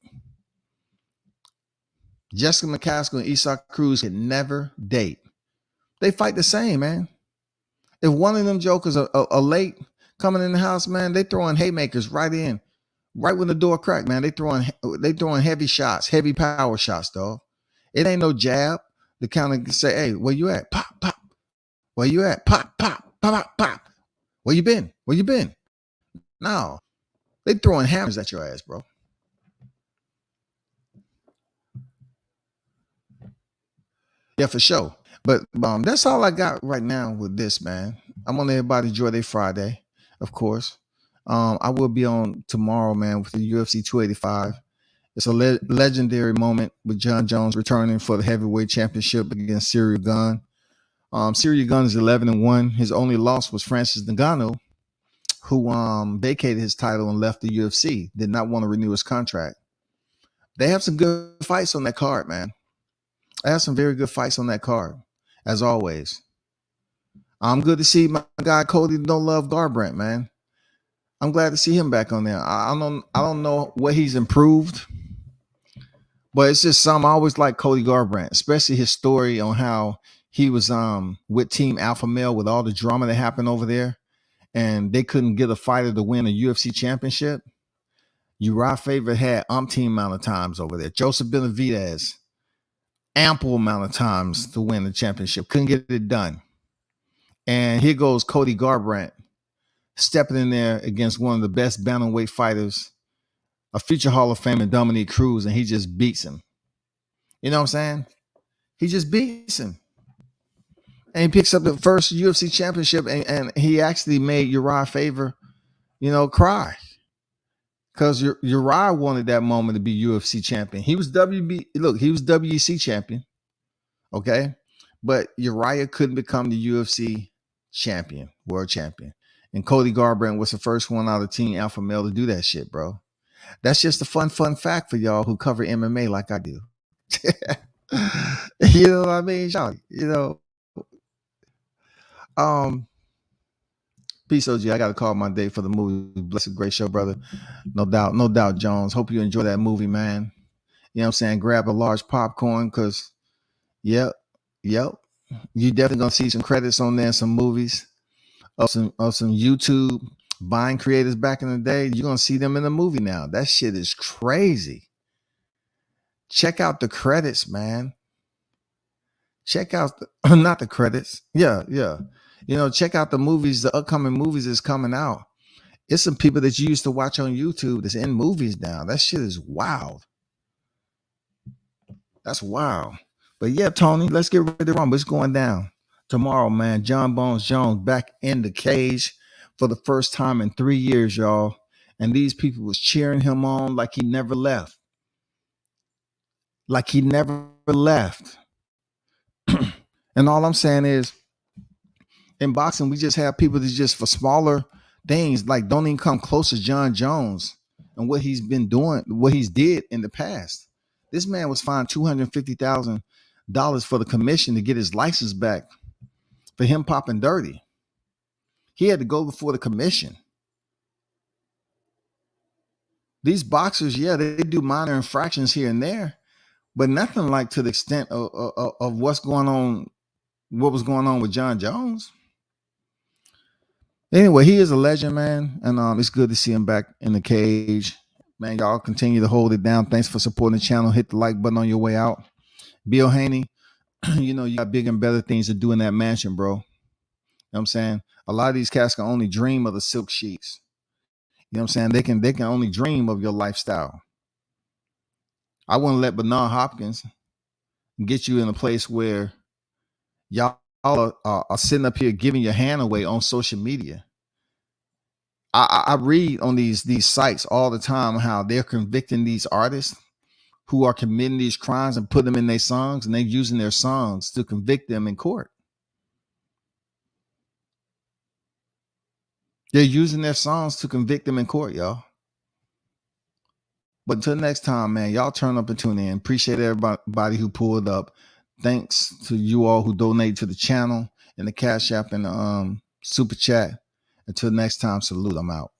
Jessica McCaskill and Esau Cruz could never date. They fight the same, man. If one of them jokers are late coming in the house, man, they throwing haymakers right in, right when the door cracked, man. They throwing heavy shots, heavy power shots, dog. It ain't no jab to kind of say, hey, where you at? Pop, pop. Where you at? Pop, pop, pop, pop, pop. Where you been? Where you been? No. They throwing hammers at your ass, bro. Yeah, for sure. But that's all I got right now with this, man. I want everybody to enjoy their Friday, of course. I will be on tomorrow, man, with the UFC 285. It's a legendary moment with Jon Jones returning for the heavyweight championship against Ciryl Gane. Ciryl Gane is 11-1. His only loss was Francis Ngannou, who vacated his title and left the UFC. Did not want to renew his contract. They have some good fights on that card, man. They have some very good fights on that card, as always. I'm good to see my guy Cody No Love Garbrandt, man. I'm glad to see him back on there. I don't know what he's improved, but it's just something. I always like Cody Garbrandt, especially his story on how he was with Team Alpha Male with all the drama that happened over there, and they couldn't get a fighter to win a UFC championship. Uriah Faber had umpteen amount of times over there. Joseph Benavidez, ample amount of times to win the championship. Couldn't get it done. And here goes Cody Garbrandt stepping in there against one of the best bantamweight fighters, a future Hall of Famer, Dominique Cruz, and he just beats him. You know what I'm saying? He just beats him. And he picks up the first UFC championship, and he actually made Uriah Faber, cry. Because Uriah wanted that moment to be UFC champion. He was WEC champion. Okay? But Uriah couldn't become the UFC champion, world champion. And Cody Garbrandt was the first one out of Team Alpha Male to do that shit, bro. That's just a fun fact for y'all who cover MMA like I do. You know what I mean, y'all? Peace, OG. I got to call my day for the movie. Blessed, great show, brother. No doubt, Jones. Hope you enjoy that movie, man. You know what I'm saying? Grab a large popcorn because, yep. You definitely going to see some credits on there, some movies of some YouTube Vine creators back in the day. You're going to see them in the movie now. That shit is crazy. Check out the credits, man. Check out not the credits. Yeah. Check out the movies, the upcoming movies that's coming out. It's some people that you used to watch on YouTube that's in movies now. That shit is wild. That's wild. But yeah, Toney, let's get ready to rumble. It's going down tomorrow, man. Jon Bones Jones back in the cage for the first time in 3 years, y'all. And these people was cheering him on like he never left. And all I'm saying is, in boxing, we just have people that just for smaller things, like don't even come close to Jon Jones and what he's been doing, what he's did in the past. This man was fined $250,000 for the commission to get his license back for him popping dirty. He had to go before the commission. These boxers, yeah, they do minor infractions here and there, but nothing like to the extent of what was going on with Jon Jones. Anyway, he is a legend, man, and it's good to see him back in the cage. Man, y'all continue to hold it down. Thanks for supporting the channel. Hit the like button on your way out. Bill Haney, you got bigger and better things to do in that mansion, bro. You know what I'm saying? A lot of these cats can only dream of the silk sheets. You know what I'm saying? They can only dream of your lifestyle. I wouldn't let Bernard Hopkins get you in a place where y'all are sitting up here giving your hand away on social media. I read on these sites all the time how they're convicting these artists who are committing these crimes and put them in their songs, and they're using their songs to convict them in court. They're using their songs to convict them in court, y'all. But until next time, man, y'all turn up and tune in. Appreciate everybody who pulled up. Thanks to you all who donate to the channel and the Cash App and the Super Chat. Until next time, salute. I'm out.